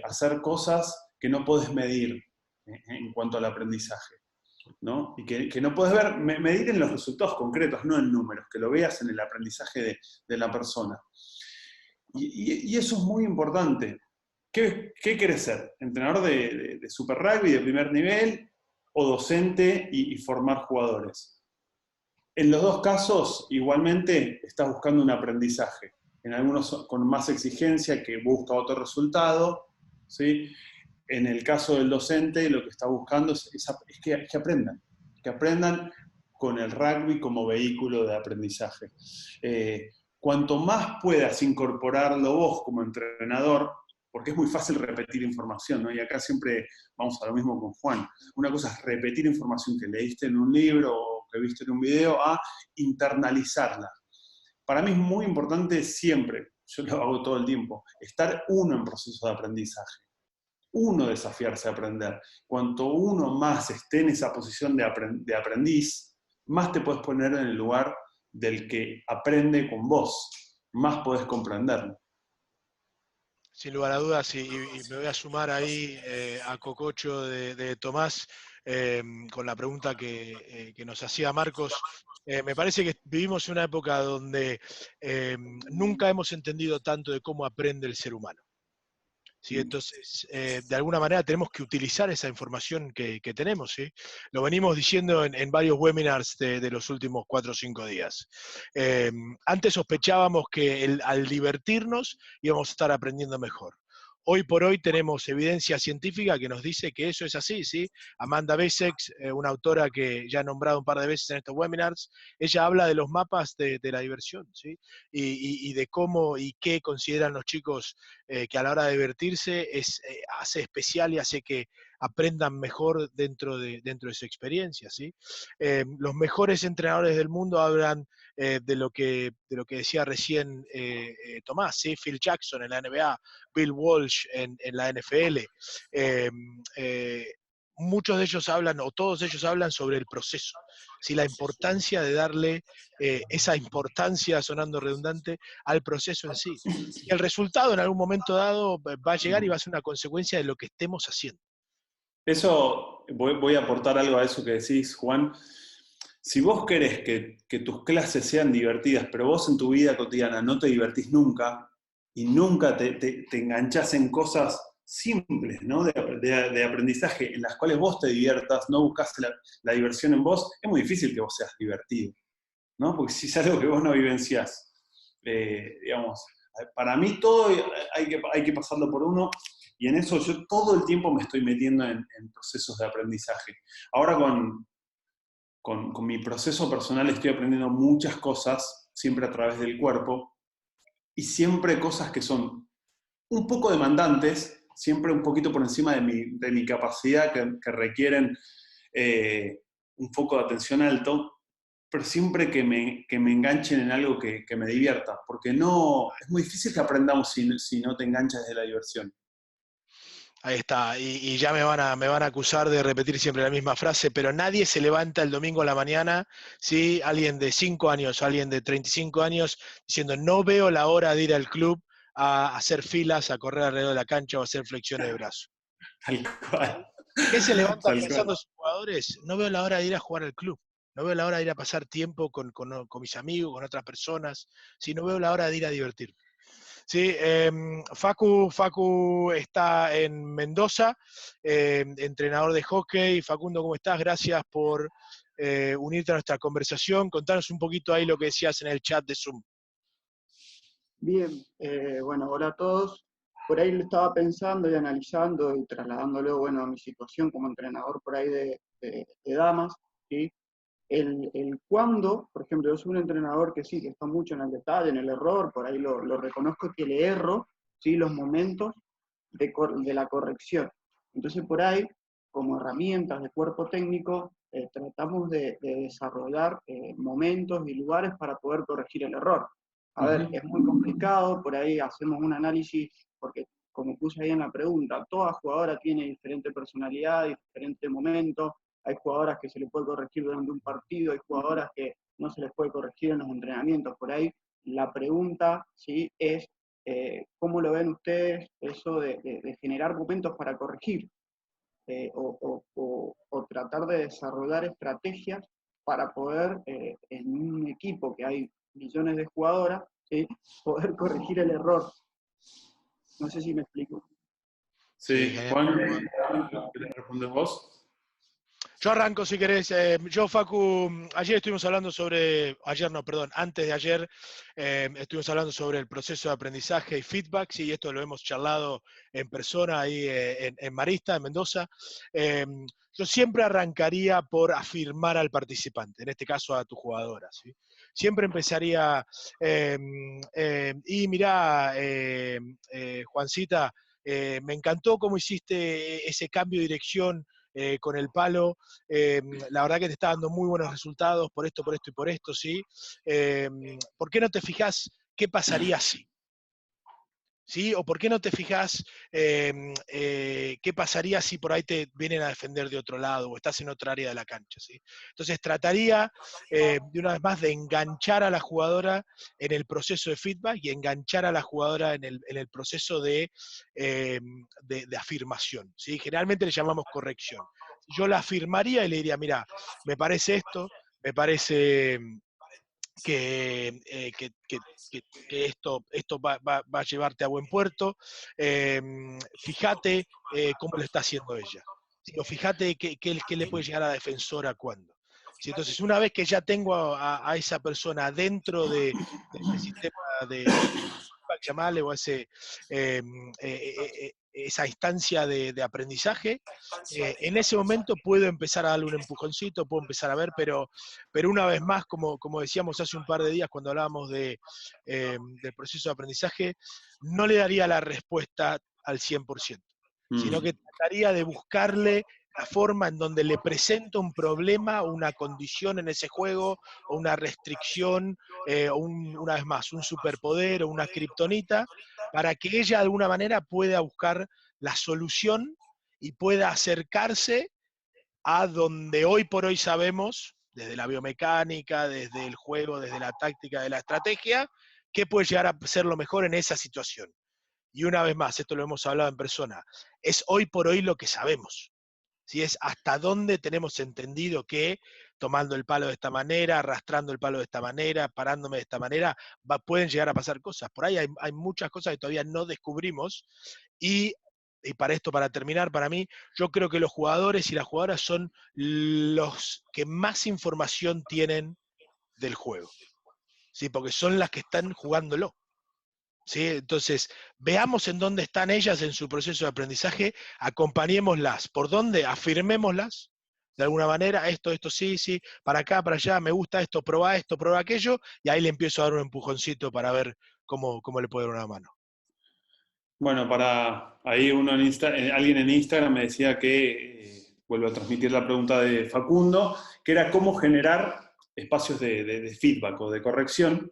hacer cosas que no podés medir en cuanto al aprendizaje, ¿no? Y que no puedes medir en los resultados concretos, no en números, que lo veas en el aprendizaje de la persona. Y eso es muy importante. ¿Qué querés ser? ¿Entrenador de Super Rugby de primer nivel o docente y formar jugadores? En los dos casos, igualmente, estás buscando un aprendizaje. En algunos con más exigencia, que busca otro resultado, ¿sí? En el caso del docente, lo que está buscando es que aprendan con el rugby como vehículo de aprendizaje. Cuanto más puedas incorporarlo vos como entrenador, porque es muy fácil repetir información, ¿no? Y acá siempre vamos a lo mismo con Juan. Una cosa es repetir información que leíste en un libro o que viste en un video, a internalizarla. Para mí es muy importante siempre, yo lo hago todo el tiempo, estar uno en proceso de aprendizaje. Uno desafiarse a aprender. Cuanto uno más esté en esa posición de aprendiz, más te puedes poner en el lugar del que aprende con vos, más podés comprenderlo. Sin lugar a dudas, y me voy a sumar ahí a Cococho de Tomás con la pregunta que nos hacía Marcos. Me parece que vivimos una época donde nunca hemos entendido tanto de cómo aprende el ser humano. ¿Sí? Entonces, de alguna manera tenemos que utilizar esa información que tenemos, ¿sí? Lo venimos diciendo en varios webinars de los últimos 4 o 5 días. Antes sospechábamos que al divertirnos íbamos a estar aprendiendo mejor. Hoy por hoy tenemos evidencia científica que nos dice que eso es así, ¿sí? Amanda Bessex, una autora que ya he nombrado un par de veces en estos webinars, ella habla de los mapas de la diversión, ¿sí? Y de cómo y qué consideran los chicos que a la hora de divertirse hace especial y hace que aprendan mejor dentro de su experiencia, ¿sí? Los mejores entrenadores del mundo hablan de lo que decía recién Tomás, ¿sí? Phil Jackson en la NBA, Bill Walsh en la NFL. Muchos de ellos hablan, o todos ellos hablan sobre el proceso, ¿sí? La importancia de darle esa importancia, sonando redundante, al proceso en sí. Y el resultado en algún momento dado va a llegar y va a ser una consecuencia de lo que estemos haciendo. Eso voy a aportar algo a eso que decís, Juan. Si vos querés que tus clases sean divertidas, pero vos en tu vida cotidiana no te divertís nunca, y nunca te enganchás en cosas simples, ¿no? de aprendizaje en las cuales vos te diviertas, no buscas la diversión en vos, es muy difícil que vos seas divertido, ¿no? Porque si es algo que vos no vivenciás, digamos, para mí todo hay que pasarlo por uno, y en eso yo todo el tiempo me estoy metiendo en procesos de aprendizaje. Ahora con mi proceso personal estoy aprendiendo muchas cosas, siempre a través del cuerpo, y siempre cosas que son un poco demandantes, siempre un poquito por encima de mi capacidad, que requieren un foco de atención alto, pero siempre que me enganchen en algo que me divierta, porque no, es muy difícil que aprendamos si no te enganchas de la diversión. Ahí está, y ya me van a acusar de repetir siempre la misma frase, pero nadie se levanta el domingo a la mañana, ¿sí? Alguien de 5 años, alguien de 35 años, diciendo, no veo la hora de ir al club a hacer filas, a correr alrededor de la cancha o a hacer flexiones de brazo. Tal cual. ¿Qué se levantan Tal pensando cual. sus jugadores? No veo la hora de ir a jugar al club, no veo la hora de ir a pasar tiempo con mis amigos, con otras personas, ¿sí? No veo la hora de ir a divertirme. Sí, Facu está en Mendoza, entrenador de hockey. Facundo, ¿cómo estás? Gracias por unirte a nuestra conversación. Contanos un poquito ahí lo que decías en el chat de Zoom. Bien, bueno, hola a todos. Por ahí lo estaba pensando y analizando y trasladándolo, bueno, a mi situación como entrenador por ahí de damas, ¿sí? El cuándo, por ejemplo, yo soy un entrenador que sí, que está mucho en el detalle, en el error, por ahí lo reconozco que le erro, ¿sí? Los momentos de la corrección. Entonces por ahí, como herramientas de cuerpo técnico, tratamos de desarrollar momentos y lugares para poder corregir el error. A ver, es muy complicado, por ahí hacemos un análisis, porque como puse ahí en la pregunta, toda jugadora tiene diferente personalidad, diferente momento. Hay jugadoras que se les puede corregir durante un partido, hay jugadoras que no se les puede corregir en los entrenamientos. Por ahí la pregunta, ¿sí?, es ¿cómo lo ven ustedes eso de generar momentos para corregir? O tratar de desarrollar estrategias para poder, en un equipo que hay millones de jugadoras, ¿sí?, poder corregir el error. No sé si me explico. Sí, Juan, ¿querés responder vos? Yo arranco si querés. Yo, Facu, ayer estuvimos hablando antes de ayer, estuvimos hablando sobre el proceso de aprendizaje y feedback, y esto lo hemos charlado en persona ahí en Marista, en Mendoza. Yo siempre arrancaría por afirmar al participante, en este caso a tu jugadora, ¿sí? Siempre empezaría, y mirá, Juancita, me encantó cómo hiciste ese cambio de dirección con el palo, la verdad que te está dando muy buenos resultados por esto y por esto, ¿sí? ¿Por qué no te fijas qué pasaría si? ¿Sí? ¿O por qué no te fijas qué pasaría si por ahí te vienen a defender de otro lado o estás en otra área de la cancha? ¿Sí? Entonces trataría de una vez más de enganchar a la jugadora en el proceso de feedback y enganchar a la jugadora en el proceso de afirmación, ¿sí? Generalmente le llamamos corrección. Yo la afirmaría y le diría, mira, me parece esto, me parece que esto va a llevarte a buen puerto. Fíjate cómo lo está haciendo ella. ¿Sí? O fíjate qué le puede llegar a la defensora cuándo. ¿Sí? Entonces, una vez que ya tengo a esa persona dentro de ese sistema de llamarle, o esa instancia de aprendizaje, en ese momento puedo empezar a darle un empujoncito, puedo empezar a ver, pero una vez más, como decíamos hace un par de días cuando hablábamos del proceso de aprendizaje, no le daría la respuesta al 100%, sino que trataría de buscarle la forma en donde le presento un problema, una condición en ese juego, o una restricción, o una vez más, un superpoder o una kriptonita, para que ella de alguna manera pueda buscar la solución y pueda acercarse a donde hoy por hoy sabemos, desde la biomecánica, desde el juego, desde la táctica, de la estrategia, qué puede llegar a ser lo mejor en esa situación. Y una vez más, esto lo hemos hablado en persona, es hoy por hoy lo que sabemos. ¿sí? Es hasta dónde tenemos entendido que tomando el palo de esta manera, arrastrando el palo de esta manera, parándome de esta manera, pueden llegar a pasar cosas. Por ahí hay muchas cosas que todavía no descubrimos, y para esto, para terminar, para mí, yo creo que los jugadores y las jugadoras son los que más información tienen del juego, ¿sí? Porque son las que están jugándolo, ¿sí? Entonces, veamos en dónde están ellas en su proceso de aprendizaje, acompañémoslas. ¿Por dónde? Afirmémoslas, de alguna manera, esto, sí, para acá, para allá, me gusta esto, prueba aquello, y ahí le empiezo a dar un empujoncito para ver cómo le puedo dar una mano. Bueno, para ahí alguien en Instagram me decía que, vuelvo a transmitir la pregunta de Facundo, que era cómo generar espacios de feedback o de corrección.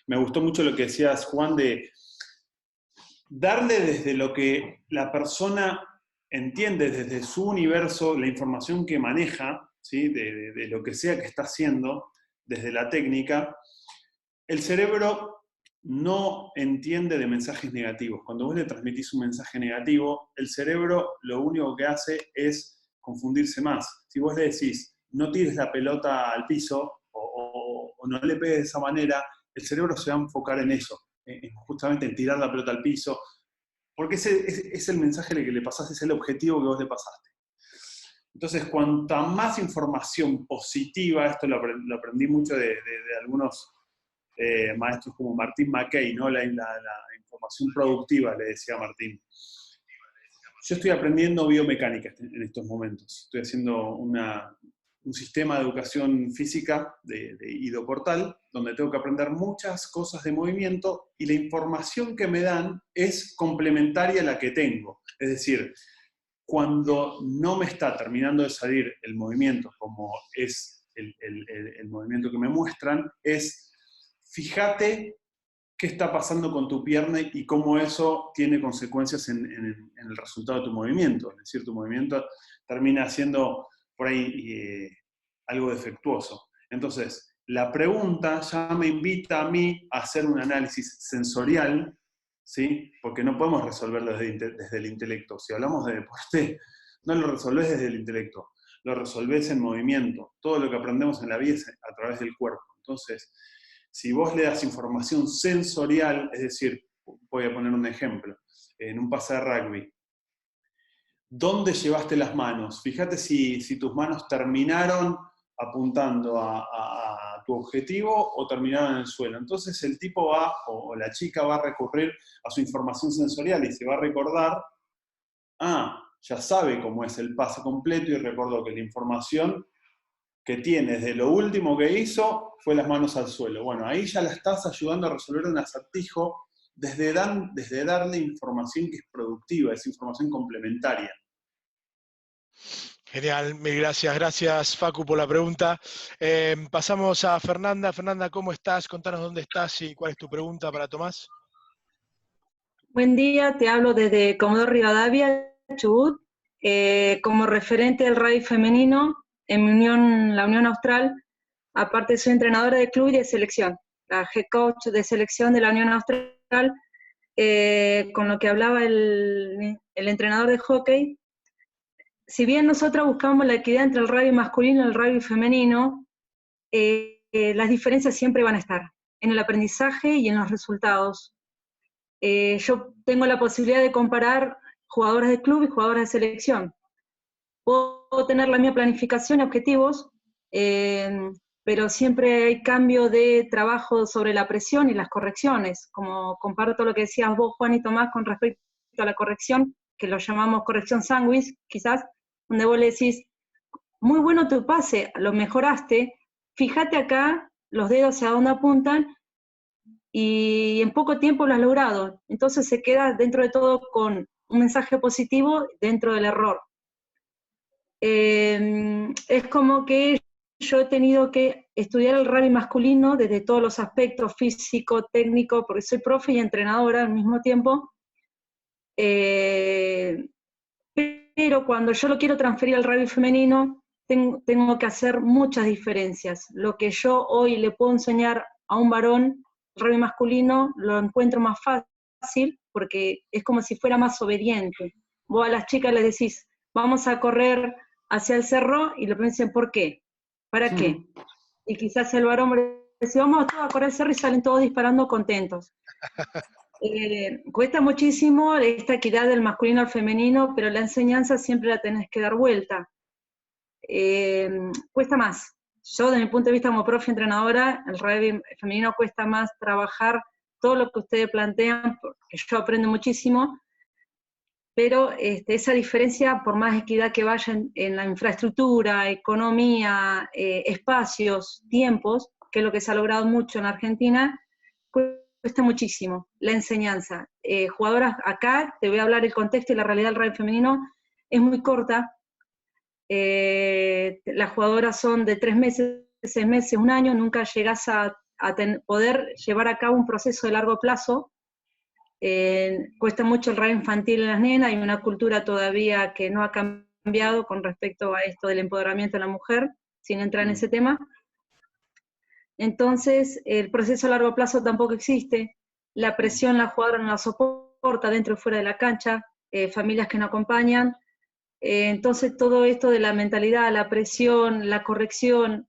Me gustó mucho lo que decías, Juan, de darle desde lo que la persona entiende, desde su universo, la información que maneja, ¿sí? de lo que sea que está haciendo, desde la técnica. El cerebro no entiende de mensajes negativos. Cuando vos le transmitís un mensaje negativo, el cerebro lo único que hace es confundirse más. Si vos le decís, no tires la pelota al piso o no le pegues de esa manera, el cerebro se va a enfocar en eso, justamente en tirar la pelota al piso, porque ese es el mensaje que le pasás, es el objetivo que vos le pasaste. Entonces, cuanta más información positiva, esto lo aprendí mucho de algunos maestros como Martín McKay, ¿no? La información productiva, le decía Martín. Yo estoy aprendiendo biomecánica en estos momentos. Estoy haciendo un sistema de educación física de Idoportal, donde tengo que aprender muchas cosas de movimiento, y la información que me dan es complementaria a la que tengo. Es decir, cuando no me está terminando de salir el movimiento como es el movimiento que me muestran, es fíjate qué está pasando con tu pierna y cómo eso tiene consecuencias en el resultado de tu movimiento. Es decir, tu movimiento termina siendo por ahí algo defectuoso. Entonces, la pregunta ya me invita a mí a hacer un análisis sensorial, ¿sí? Porque no podemos resolverlo desde el intelecto. Si hablamos de deporte, no lo resolvés desde el intelecto, lo resolvés en movimiento. Todo lo que aprendemos en la vida es a través del cuerpo. Entonces, si vos le das información sensorial, es decir, voy a poner un ejemplo, en un pase de rugby, ¿dónde llevaste las manos? Fíjate si tus manos terminaron apuntando a tu objetivo o terminaron en el suelo. Entonces el tipo va, o la chica va a recurrir a su información sensorial y se va a recordar, ya sabe cómo es el pase completo y recordó que la información que tiene desde lo último que hizo fue las manos al suelo. Bueno, ahí ya la estás ayudando a resolver un acertijo desde darle información que es productiva, es información complementaria. Genial, mil gracias. Gracias, Facu, por la pregunta. Pasamos a Fernanda. Fernanda, ¿cómo estás? Contanos dónde estás y cuál es tu pregunta para Tomás. Buen día, te hablo desde Comodoro Rivadavia, Chubut, como referente del rugby femenino en la Unión Austral. Aparte soy entrenadora de club y de selección, la head coach de selección de la Unión Austral, con lo que hablaba el entrenador de hockey. Si bien nosotros buscamos la equidad entre el rugby masculino y el rugby femenino, las diferencias siempre van a estar en el aprendizaje y en los resultados. Yo tengo la posibilidad de comparar jugadoras de club y jugadoras de selección. Puedo tener la misma planificación y objetivos, pero siempre hay cambio de trabajo sobre la presión y las correcciones, como comparto lo que decías vos, Juan y Tomás, con respecto a la corrección, que lo llamamos corrección sándwich, quizás, donde vos le decís, muy bueno tu pase, lo mejoraste, fíjate acá los dedos hacia dónde apuntan, y en poco tiempo lo has logrado. Entonces se queda dentro de todo con un mensaje positivo dentro del error. Es como que yo he tenido que estudiar el rugby masculino desde todos los aspectos, físico, técnico, porque soy profe y entrenadora al mismo tiempo, pero cuando yo lo quiero transferir al rugby femenino, tengo que hacer muchas diferencias. Lo que yo hoy le puedo enseñar a un varón, el rugby masculino, lo encuentro más fácil, porque es como si fuera más obediente. Vos a las chicas les decís, vamos a correr hacia el cerro y lo dicen, ¿por qué? ¿Para qué? Y quizás el varón dice, vamos todos a correr el cerro y salen todos disparando contentos. Cuesta muchísimo esta equidad del masculino al femenino, pero la enseñanza siempre la tenés que dar vuelta. Cuesta más. Yo, desde mi punto de vista como profe entrenadora, el rugby femenino cuesta más trabajar todo lo que ustedes plantean, porque yo aprendo muchísimo, pero esa diferencia, por más equidad que vaya en la infraestructura, economía, espacios, tiempos, que es lo que se ha logrado mucho en Argentina, cuesta muchísimo la enseñanza. Jugadoras acá, te voy a hablar el contexto y la realidad del rugby femenino, es muy corta. Las jugadoras son de 3 meses, 6 meses, 1 año, nunca llegás a poder llevar a cabo un proceso de largo plazo. Cuesta mucho el rugby infantil en las nenas, hay una cultura todavía que no ha cambiado con respecto a esto del empoderamiento de la mujer, sin entrar en ese tema. Entonces, el proceso a largo plazo tampoco existe, la presión la jugadora no la soporta dentro y fuera de la cancha, familias que no acompañan, entonces todo esto de la mentalidad, la presión, la corrección,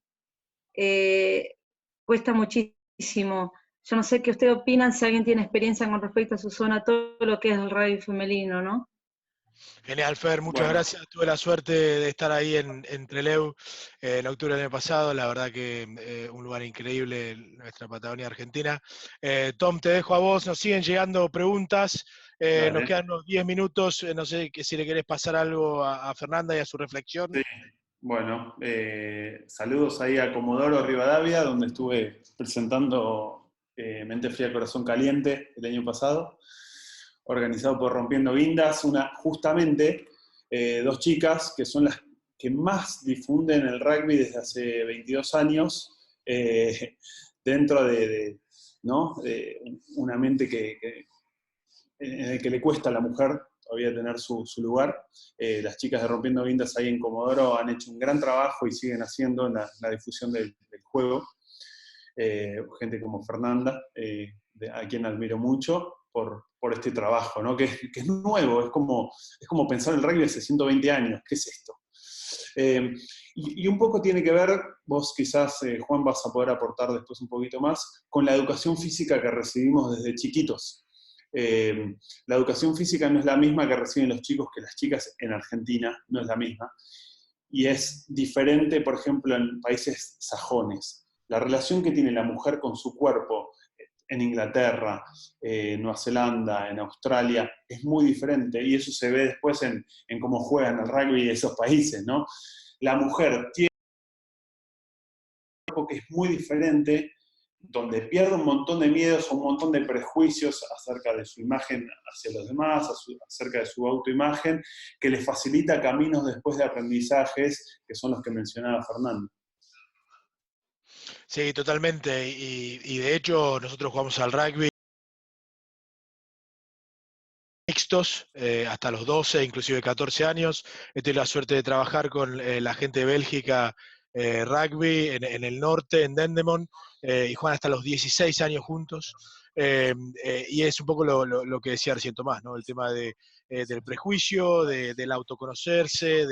cuesta muchísimo. Yo no sé qué ustedes opinan, si alguien tiene experiencia con respecto a su zona, todo lo que es el rugby femenino, ¿no? Genial, Fer, muchas gracias. Tuve la suerte de estar ahí en Trelew en octubre del año pasado. La verdad que un lugar increíble en nuestra Patagonia Argentina. Tom, te dejo a vos. Nos siguen llegando preguntas. Nos quedan unos 10 minutos. No sé si le querés pasar algo a Fernanda y a su reflexión. Sí. Bueno, saludos ahí a Comodoro Rivadavia, donde estuve presentando Mente Fría, Corazón Caliente el año pasado, organizado por Rompiendo Guindas, justamente 2 chicas que son las que más difunden el rugby desde hace 22 años, dentro ¿no? de una mente en el que le cuesta a la mujer todavía tener su lugar. Las chicas de Rompiendo Guindas ahí en Comodoro han hecho un gran trabajo y siguen haciendo en la difusión del juego. Gente como Fernanda, a quien admiro mucho por este trabajo, ¿no? que es nuevo, es como pensar el rugby hace 120 años, ¿qué es esto? Y un poco tiene que ver, vos quizás, Juan, vas a poder aportar después un poquito más, con la educación física que recibimos desde chiquitos. La educación física no es la misma que reciben los chicos que las chicas en Argentina, no es la misma. Y es diferente, por ejemplo, en países sajones. La relación que tiene la mujer con su cuerpo en Inglaterra, Nueva Zelanda, en Australia, es muy diferente, y eso se ve después en cómo juegan el rugby de esos países, ¿no? La mujer tiene un cuerpo que es muy diferente, donde pierde un montón de miedos, un montón de prejuicios acerca de su imagen hacia los demás, acerca de su autoimagen, que les facilita caminos después de aprendizajes, que son los que mencionaba Fernando. Sí, totalmente. Y de hecho, nosotros jugamos al rugby mixtos hasta los 12, inclusive 14 años. He tenido la suerte de trabajar con la gente de Bélgica rugby en el norte, en Dendermonde, y juegan hasta los 16 años juntos. Y es un poco lo que decía recién Tomás, ¿no? El tema del prejuicio, del autoconocerse,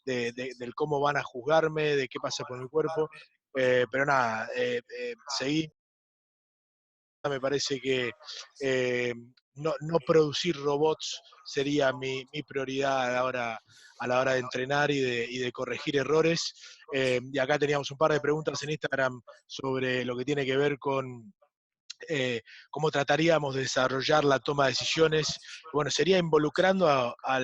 del cómo van a juzgarme, de qué pasa con el cuerpo. Pero nada, seguí. Me parece que no producir robots sería mi prioridad a la hora de entrenar y de corregir errores. Y acá teníamos un par de preguntas en Instagram sobre lo que tiene que ver con cómo trataríamos de desarrollar la toma de decisiones. Bueno, sería involucrando a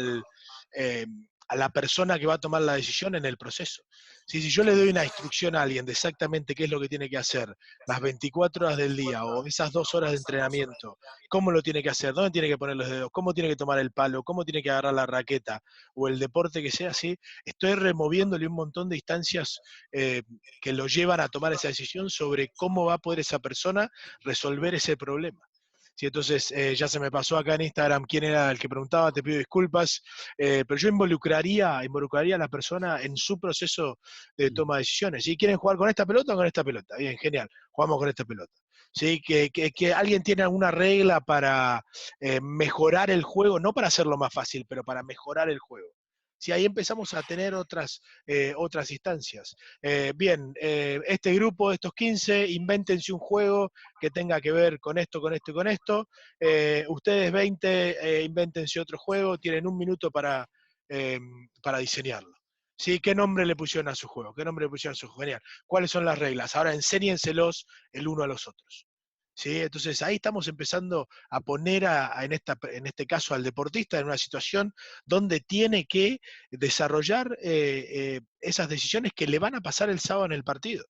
la persona que va a tomar la decisión en el proceso. Si yo le doy una instrucción a alguien de exactamente qué es lo que tiene que hacer las 24 horas del día o esas 2 horas de entrenamiento, cómo lo tiene que hacer, dónde tiene que poner los dedos, cómo tiene que tomar el palo, cómo tiene que agarrar la raqueta o el deporte que sea así, estoy removiéndole un montón de instancias que lo llevan a tomar esa decisión sobre cómo va a poder esa persona resolver ese problema. Sí, entonces ya se me pasó acá en Instagram quién era el que preguntaba, te pido disculpas, pero yo involucraría a la persona en su proceso de toma de decisiones. ¿Sí? ¿Quieren jugar con esta pelota o con esta pelota? Bien, genial, jugamos con esta pelota. ¿Sí? Que alguien tiene alguna regla para mejorar el juego, no para hacerlo más fácil, pero para mejorar el juego. ¿sí? Ahí empezamos a tener otras instancias. Bien, este grupo, estos 15, invéntense un juego que tenga que ver con esto, con esto y con esto. Ustedes 20, invéntense otro juego, tienen 1 minuto para diseñarlo. ¿Sí? ¿Qué nombre le pusieron a su juego? ¿Qué nombre le pusieron a su juego? Genial. ¿Cuáles son las reglas? Ahora enséñenselos el uno a los otros. ¿Sí? Entonces ahí estamos empezando a poner en este caso al deportista en una situación donde tiene que desarrollar esas decisiones que le van a pasar el sábado en el partido.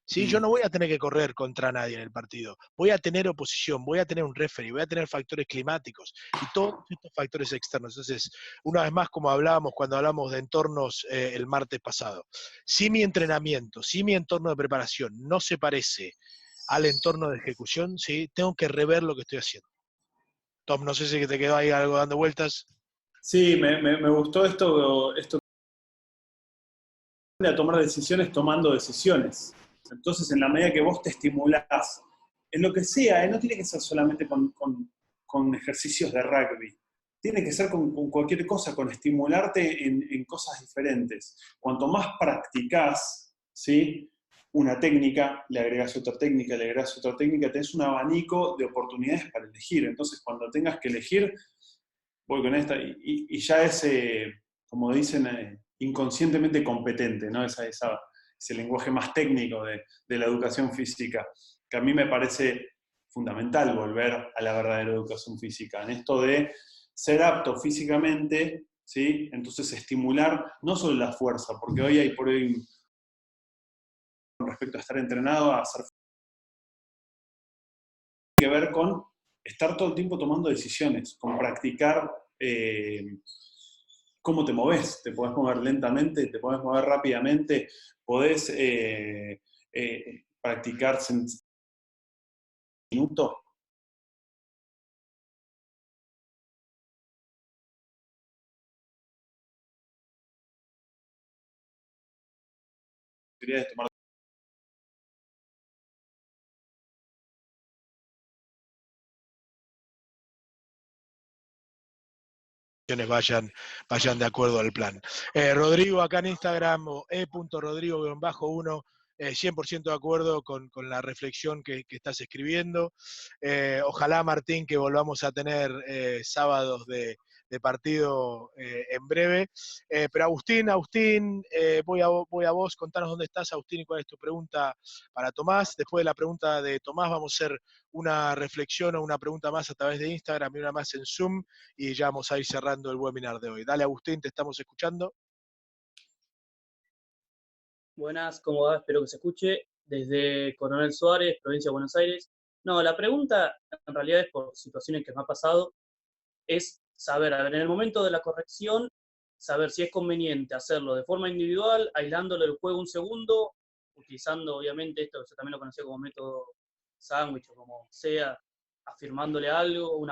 ¿Sí? Yo no voy a tener que correr contra nadie en el partido, voy a tener oposición, voy a tener un referee, voy a tener factores climáticos y todos estos factores externos. Entonces, una vez más, como hablábamos cuando hablamos de entornos el martes pasado, si mi entrenamiento, si mi entorno de preparación no se parece al entorno de ejecución, ¿sí? Tengo que rever lo que estoy haciendo. Tom, no sé si te quedó ahí algo dando vueltas. Sí, me gustó esto de tomar decisiones tomando decisiones. Entonces, en la medida que vos te estimulás, en lo que sea, no tiene que ser solamente con ejercicios de rugby, tiene que ser con cualquier cosa, con estimularte en cosas diferentes. Cuanto más practicás, ¿sí? Una técnica, le agregás otra técnica, le agregás otra técnica, tenés un abanico de oportunidades para elegir. Entonces, cuando tengas que elegir, voy con esta, y ya es, como dicen, inconscientemente competente, ¿no? Ese lenguaje más técnico de la educación física, que a mí me parece fundamental volver a la verdadera educación física, en esto de ser apto físicamente, ¿sí? Entonces estimular no solo la fuerza, porque hoy hay por hoy, con respecto a estar entrenado, a hacer que ver con estar todo el tiempo tomando decisiones, con practicar cómo te moves. Te podés mover lentamente, te podés mover rápidamente, podés practicar minutos. Quería tomar vayan de acuerdo al plan. Rodrigo acá en Instagram, o e.rodrigo-1, 100% de acuerdo con la reflexión que estás escribiendo. Ojalá, Martín, que volvamos a tener sábados de partido en breve. Pero Agustín, voy a vos, contanos dónde estás, Agustín, y cuál es tu pregunta para Tomás. Después de la pregunta de Tomás vamos a hacer una reflexión o una pregunta más a través de Instagram y una más en Zoom, y ya vamos a ir cerrando el webinar de hoy. Dale, Agustín, te estamos escuchando. Buenas, ¿cómo va? Espero que se escuche. Desde Coronel Suárez, provincia de Buenos Aires. No, la pregunta en realidad es por situaciones que me ha pasado, es saber, a ver, en el momento de la corrección, saber si es conveniente hacerlo de forma individual, aislándole el juego un segundo, utilizando obviamente esto que yo también lo conocía como método sándwich o como sea, afirmándole algo,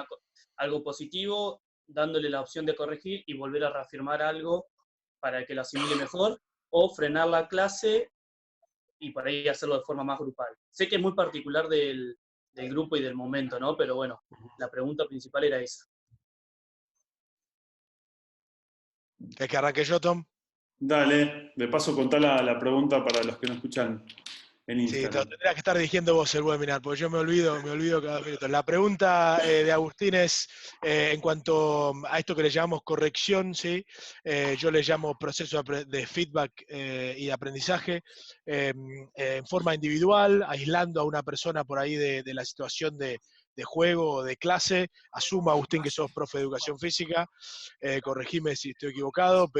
algo positivo, dándole la opción de corregir y volver a reafirmar algo para que lo asimile mejor, o frenar la clase y por ahí hacerlo de forma más grupal. Sé que es muy particular del grupo y del momento, ¿no? Pero bueno, la pregunta principal era esa. ¿Es que arranque yo, Tom? Dale, de paso contá la pregunta para los que no escuchan en Instagram. Sí, tendrías que estar dirigiendo vos el webinar, porque yo me olvido cada minuto. La pregunta de Agustín es, en cuanto a esto que le llamamos corrección, ¿sí? Yo le llamo proceso de feedback y de aprendizaje, en forma individual, aislando a una persona por ahí de la situación de juego o de clase. Asumo, Agustín, que sos profe de educación física, corregime si estoy equivocado,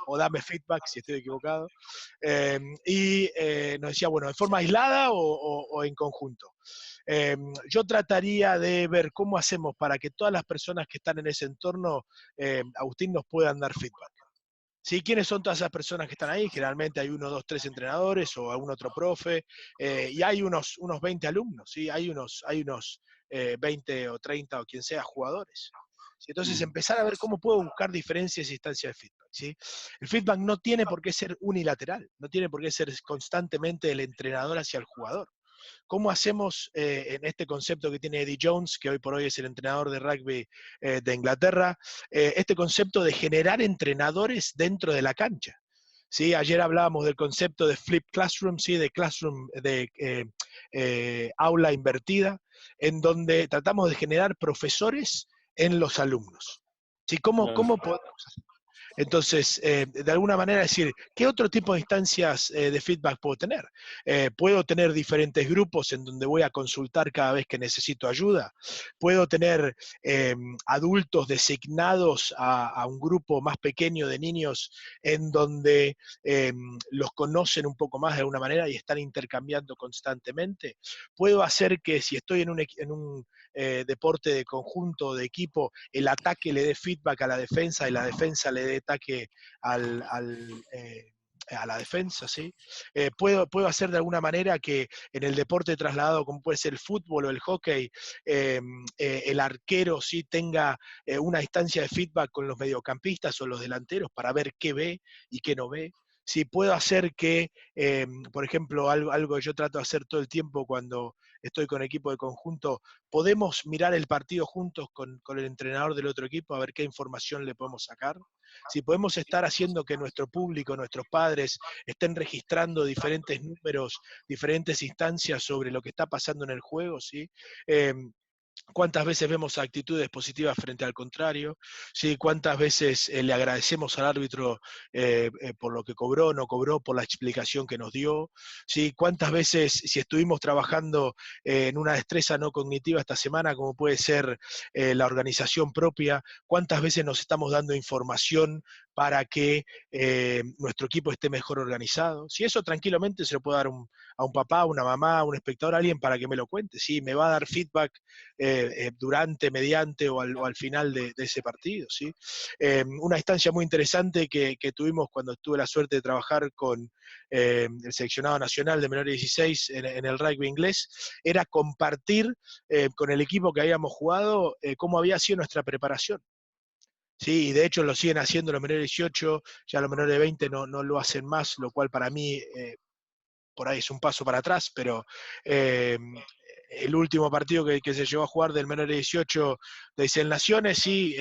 o dame feedback si estoy equivocado. Y nos decía, bueno, ¿de forma aislada o en conjunto? Yo trataría de ver cómo hacemos para que todas las personas que están en ese entorno, Agustín, nos puedan dar feedback. ¿Sí? ¿Quiénes son todas esas personas que están ahí? Generalmente hay 1, 2, 3 entrenadores o algún otro profe, y hay unos 20 alumnos, ¿sí? Hay unos 20 o 30 o quien sea jugadores. ¿Sí? Entonces empezar a ver cómo puedo buscar diferencias y instancias de feedback. ¿Sí? El feedback no tiene por qué ser unilateral, no tiene por qué ser constantemente el entrenador hacia el jugador. ¿Cómo hacemos en este concepto que tiene Eddie Jones, que hoy por hoy es el entrenador de rugby de Inglaterra, este concepto de generar entrenadores dentro de la cancha? ¿Sí? Ayer hablábamos del concepto de flip classroom, ¿sí? De classroom, de aula invertida, en donde tratamos de generar profesores en los alumnos. ¿Sí? ¿Cómo podemos hacer? Entonces, de alguna manera decir, ¿qué otro tipo de instancias de feedback puedo tener? ¿Puedo tener diferentes grupos en donde voy a consultar cada vez que necesito ayuda? ¿Puedo tener adultos designados a un grupo más pequeño de niños en donde los conocen un poco más de alguna manera y están intercambiando constantemente? ¿Puedo hacer que si estoy en un deporte de conjunto, de equipo, el ataque le dé feedback a la defensa y la defensa le dé ataque a la defensa, ¿sí? Puedo hacer de alguna manera que en el deporte trasladado, como puede ser el fútbol o el hockey, el arquero sí tenga una instancia de feedback con los mediocampistas o los delanteros para ver qué ve y qué no ve. Si puedo hacer que, por ejemplo, algo que yo trato de hacer todo el tiempo cuando estoy con equipo de conjunto, podemos mirar el partido juntos con el entrenador del otro equipo a ver qué información le podemos sacar. Si podemos estar haciendo que nuestro público, nuestros padres, estén registrando diferentes números, diferentes instancias sobre lo que está pasando en el juego, ¿sí? ¿Cuántas veces vemos actitudes positivas frente al contrario? ¿Sí? ¿Cuántas veces le agradecemos al árbitro por lo que cobró, no cobró, por la explicación que nos dio? ¿Sí? ¿Cuántas veces, si estuvimos trabajando en una destreza no cognitiva esta semana, como puede ser la organización propia, cuántas veces nos estamos dando información para que nuestro equipo esté mejor organizado? Si eso tranquilamente se lo puedo dar a un papá, a una mamá, a un espectador, a alguien para que me lo cuente, ¿sí? Me va a dar feedback durante, mediante o al final de ese partido, ¿sí? Una instancia muy interesante que tuvimos cuando tuve la suerte de trabajar con el seleccionado nacional de menores de 16 en el rugby inglés, era compartir con el equipo que habíamos jugado cómo había sido nuestra preparación. Sí, y de hecho lo siguen haciendo los menores de 18, ya los menores de 20 no lo hacen más, lo cual para mí por ahí es un paso para atrás, pero el último partido que se llevó a jugar del menor de 18 de 100 Naciones, sí,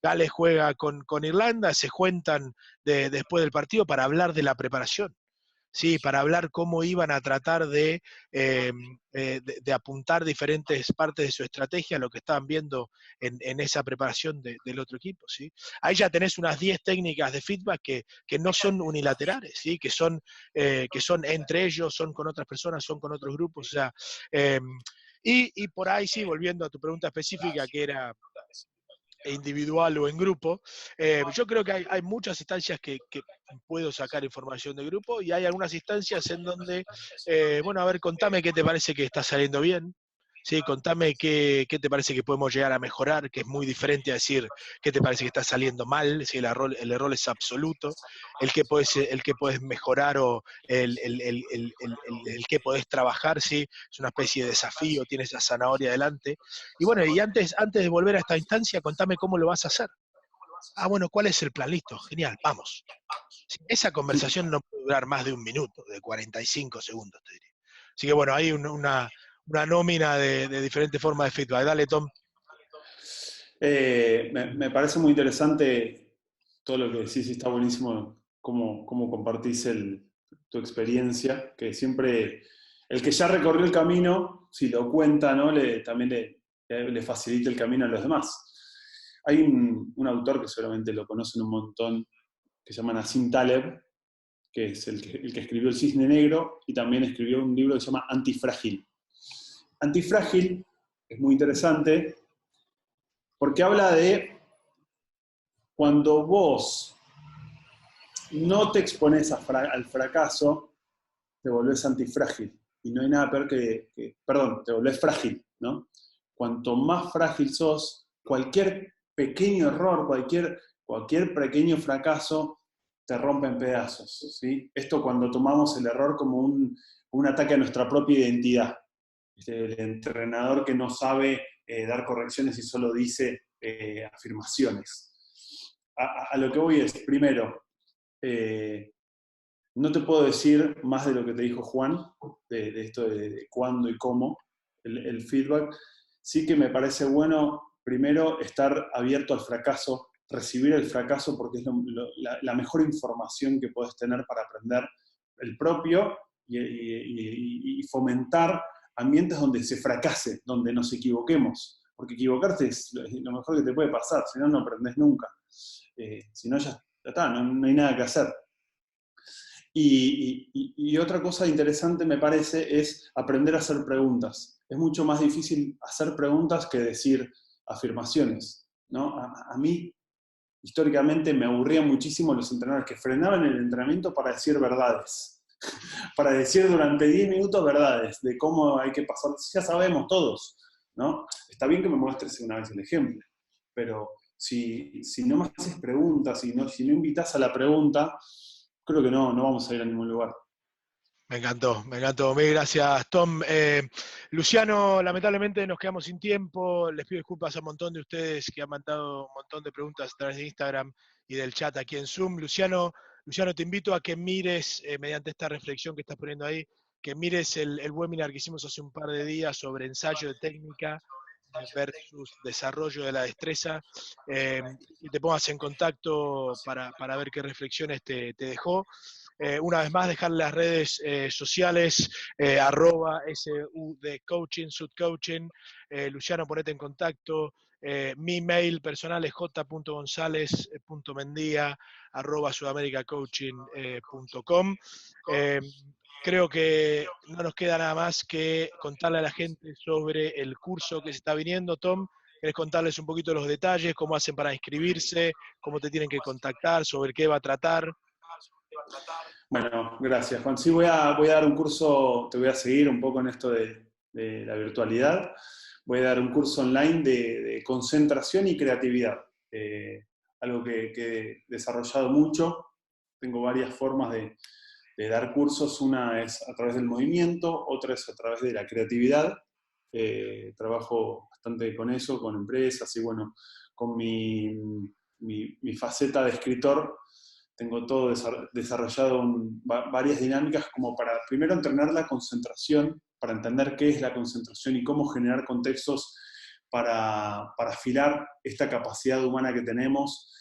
Gales juega con Irlanda, se juntan después del partido para hablar de la preparación. Sí, para hablar cómo iban a tratar de apuntar diferentes partes de su estrategia a lo que estaban viendo en esa preparación del otro equipo, ¿sí? Ahí ya tenés unas 10 técnicas de feedback que no son unilaterales, ¿sí? Que son entre ellos, son con otras personas, son con otros grupos, o sea, y por ahí sí, volviendo a tu pregunta específica, que era individual o en grupo, yo creo que hay muchas instancias que puedo sacar información de grupo y hay algunas instancias en donde, bueno, a ver, contame qué te parece que está saliendo bien, ¿sí? Contame qué te parece que podemos llegar a mejorar, que es muy diferente a decir qué te parece que está saliendo mal, si el error es absoluto, el que puedes mejorar o el que podés trabajar, ¿sí? Es una especie de desafío, tienes la zanahoria adelante. Y bueno, y antes de volver a esta instancia, contame cómo lo vas a hacer. Ah, bueno, ¿cuál es el plan? Listo, genial, vamos. Sí, esa conversación no puede durar más de un minuto, de 45 segundos, te diría. Así que bueno, hay una nómina de diferentes formas de feedback. Dale, Tom. Me parece muy interesante todo lo que decís y está buenísimo cómo compartís tu experiencia, que siempre el que ya recorrió el camino, si lo cuenta, ¿no? también le facilita el camino a los demás. Hay un autor que seguramente lo conocen un montón, que se llama Nassim Taleb, que es el que escribió El Cisne Negro y también escribió un libro que se llama Antifrágil. Antifrágil es muy interesante porque habla de cuando vos no te expones al fracaso, te volvés antifrágil. Y no hay nada peor te volvés frágil, ¿no? Cuanto más frágil sos, cualquier pequeño error, cualquier pequeño fracaso te rompe en pedazos, ¿sí? Esto cuando tomamos el error como un ataque a nuestra propia identidad. El entrenador que no sabe dar correcciones y solo dice afirmaciones. A lo que voy es, primero, No te puedo decir más de lo que te dijo Juan, de esto de cuándo y cómo, el feedback. Sí que me parece bueno, primero, estar abierto al fracaso, recibir el fracaso, porque es la mejor información que puedes tener para aprender el propio y fomentar ambientes donde se fracase, donde nos equivoquemos. Porque equivocarte es lo mejor que te puede pasar, si no, no aprendes nunca. Si no, ya está, no hay nada que hacer. Y otra cosa interesante me parece es aprender a hacer preguntas. Es mucho más difícil hacer preguntas que decir afirmaciones, ¿no? A mí, históricamente, me aburrían muchísimo los entrenadores que frenaban el entrenamiento para decir verdades. Para decir durante 10 minutos verdades de cómo hay que pasar. Ya sabemos todos, ¿no? Está bien que me muestres una vez el ejemplo, pero si no me haces preguntas, si no invitas a la pregunta, creo que no vamos a ir a ningún lugar. Me encantó. Mil gracias, Tom. Luciano, lamentablemente nos quedamos sin tiempo. Les pido disculpas a un montón de ustedes que han mandado un montón de preguntas a través de Instagram y del chat aquí en Zoom. Luciano, te invito a que mires, mediante esta reflexión que estás poniendo ahí, que mires el webinar que hicimos hace un par de días sobre ensayo de técnica versus desarrollo de la destreza, y te pongas en contacto para ver qué reflexiones te dejó. Una vez más, dejar las redes sociales, @SUDcoaching, Sudcoaching. Luciano, ponete en contacto. Mi mail personal es j.gonzalez.mendia@sudamericacoaching.com. Creo que no nos queda nada más que contarle a la gente sobre el curso que se está viniendo. Tom, ¿querés contarles un poquito los detalles, cómo hacen para inscribirse, cómo te tienen que contactar, sobre qué va a tratar? Bueno, gracias, Juan. Sí, voy a dar un curso, te voy a seguir un poco en esto de la virtualidad. Voy a dar un curso online de concentración y creatividad. Algo que he desarrollado mucho. Tengo varias formas de dar cursos. Una es a través del movimiento, otra es a través de la creatividad. Trabajo bastante con eso, con empresas y bueno, con mi faceta de escritor. Tengo todo desarrollado varias dinámicas como para, primero, entrenar la concentración, para entender qué es la concentración y cómo generar contextos para afilar esta capacidad humana que tenemos,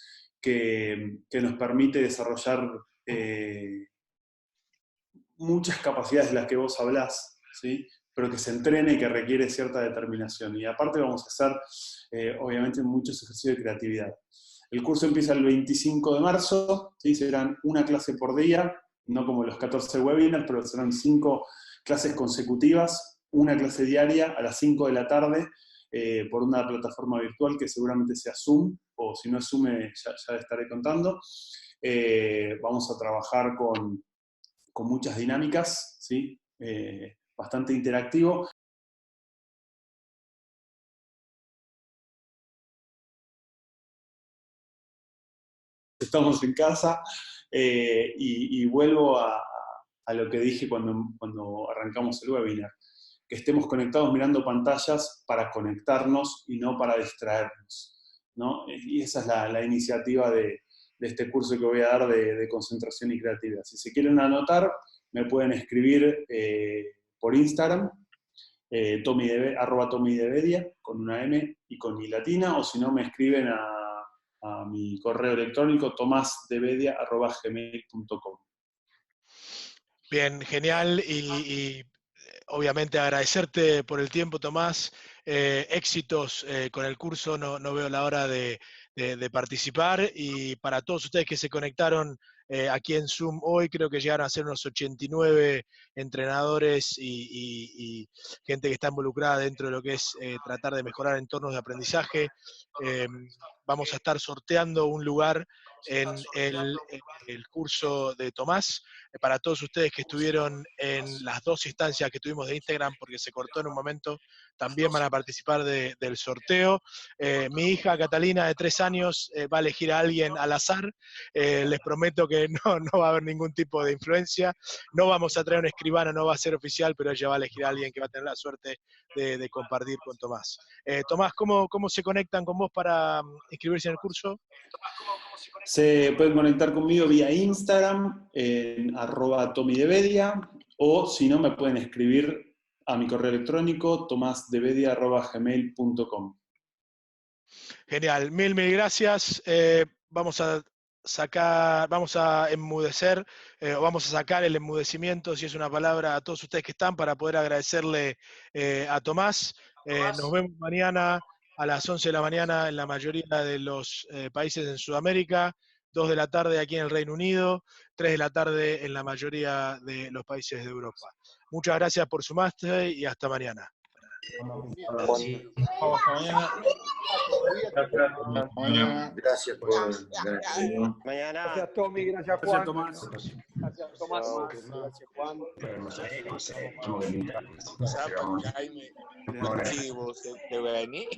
que nos permite desarrollar muchas capacidades de las que vos hablás, ¿sí? Pero que se entrene y que requiere cierta determinación. Y aparte vamos a hacer, obviamente, muchos ejercicios de creatividad. El curso empieza el 25 de marzo, ¿sí? Serán una clase por día, no como los 14 webinars, pero serán 5 clases consecutivas, una clase diaria a las 5 de la tarde, por una plataforma virtual que seguramente sea Zoom, o si no es Zoom ya estaré contando. Vamos a trabajar con muchas dinámicas, ¿sí? Bastante interactivo. Estamos en casa y vuelvo a lo que dije cuando arrancamos el webinar, que estemos conectados mirando pantallas para conectarnos y no para distraernos, ¿no? Y esa es la iniciativa de este curso que voy a dar de concentración y creatividad. Si se quieren anotar, me pueden escribir por Instagram, @TommyDevedia, con una M y con I latina, o si no, me escriben a mi correo electrónico, tomasdevedia@gmail.com. Bien, genial, y obviamente agradecerte por el tiempo, Tomás. Éxitos con el curso, no veo la hora de participar, y para todos ustedes que se conectaron aquí en Zoom hoy, creo que llegaron a ser unos 89 entrenadores y gente que está involucrada dentro de lo que es tratar de mejorar entornos de aprendizaje. Vamos a estar sorteando un lugar en el curso de Tomás. Para todos ustedes que estuvieron en las 2 instancias que tuvimos de Instagram, porque se cortó en un momento, también van a participar del sorteo. Mi hija Catalina, de 3 años, va a elegir a alguien al azar. Les prometo que no va a haber ningún tipo de influencia. No vamos a traer un escribano, no va a ser oficial, pero ella va a elegir a alguien que va a tener la suerte de compartir con Tomás. Tomás, ¿cómo se conectan con vos para inscribirse en el curso? Se pueden conectar conmigo vía Instagram, en @tomidebedia, o si no, me pueden escribir a mi correo electrónico, tomasdebedia@gmail.com. Genial, mil gracias. Vamos a enmudecer, o vamos a sacar el enmudecimiento, si es una palabra, a todos ustedes que están, para poder agradecerle a Tomás. Nos vemos mañana a las 11 de la mañana en la mayoría de los países en Sudamérica, 2 de la tarde aquí en el Reino Unido, 3 de la tarde en la mayoría de los países de Europa. Muchas gracias por sumarse y hasta mañana. Gracias por mañana. Gracias, Tommy. Gracias, Juan. Gracias, Tomás. Gracias, Tomás. Gracias, Juan. archivos de venir.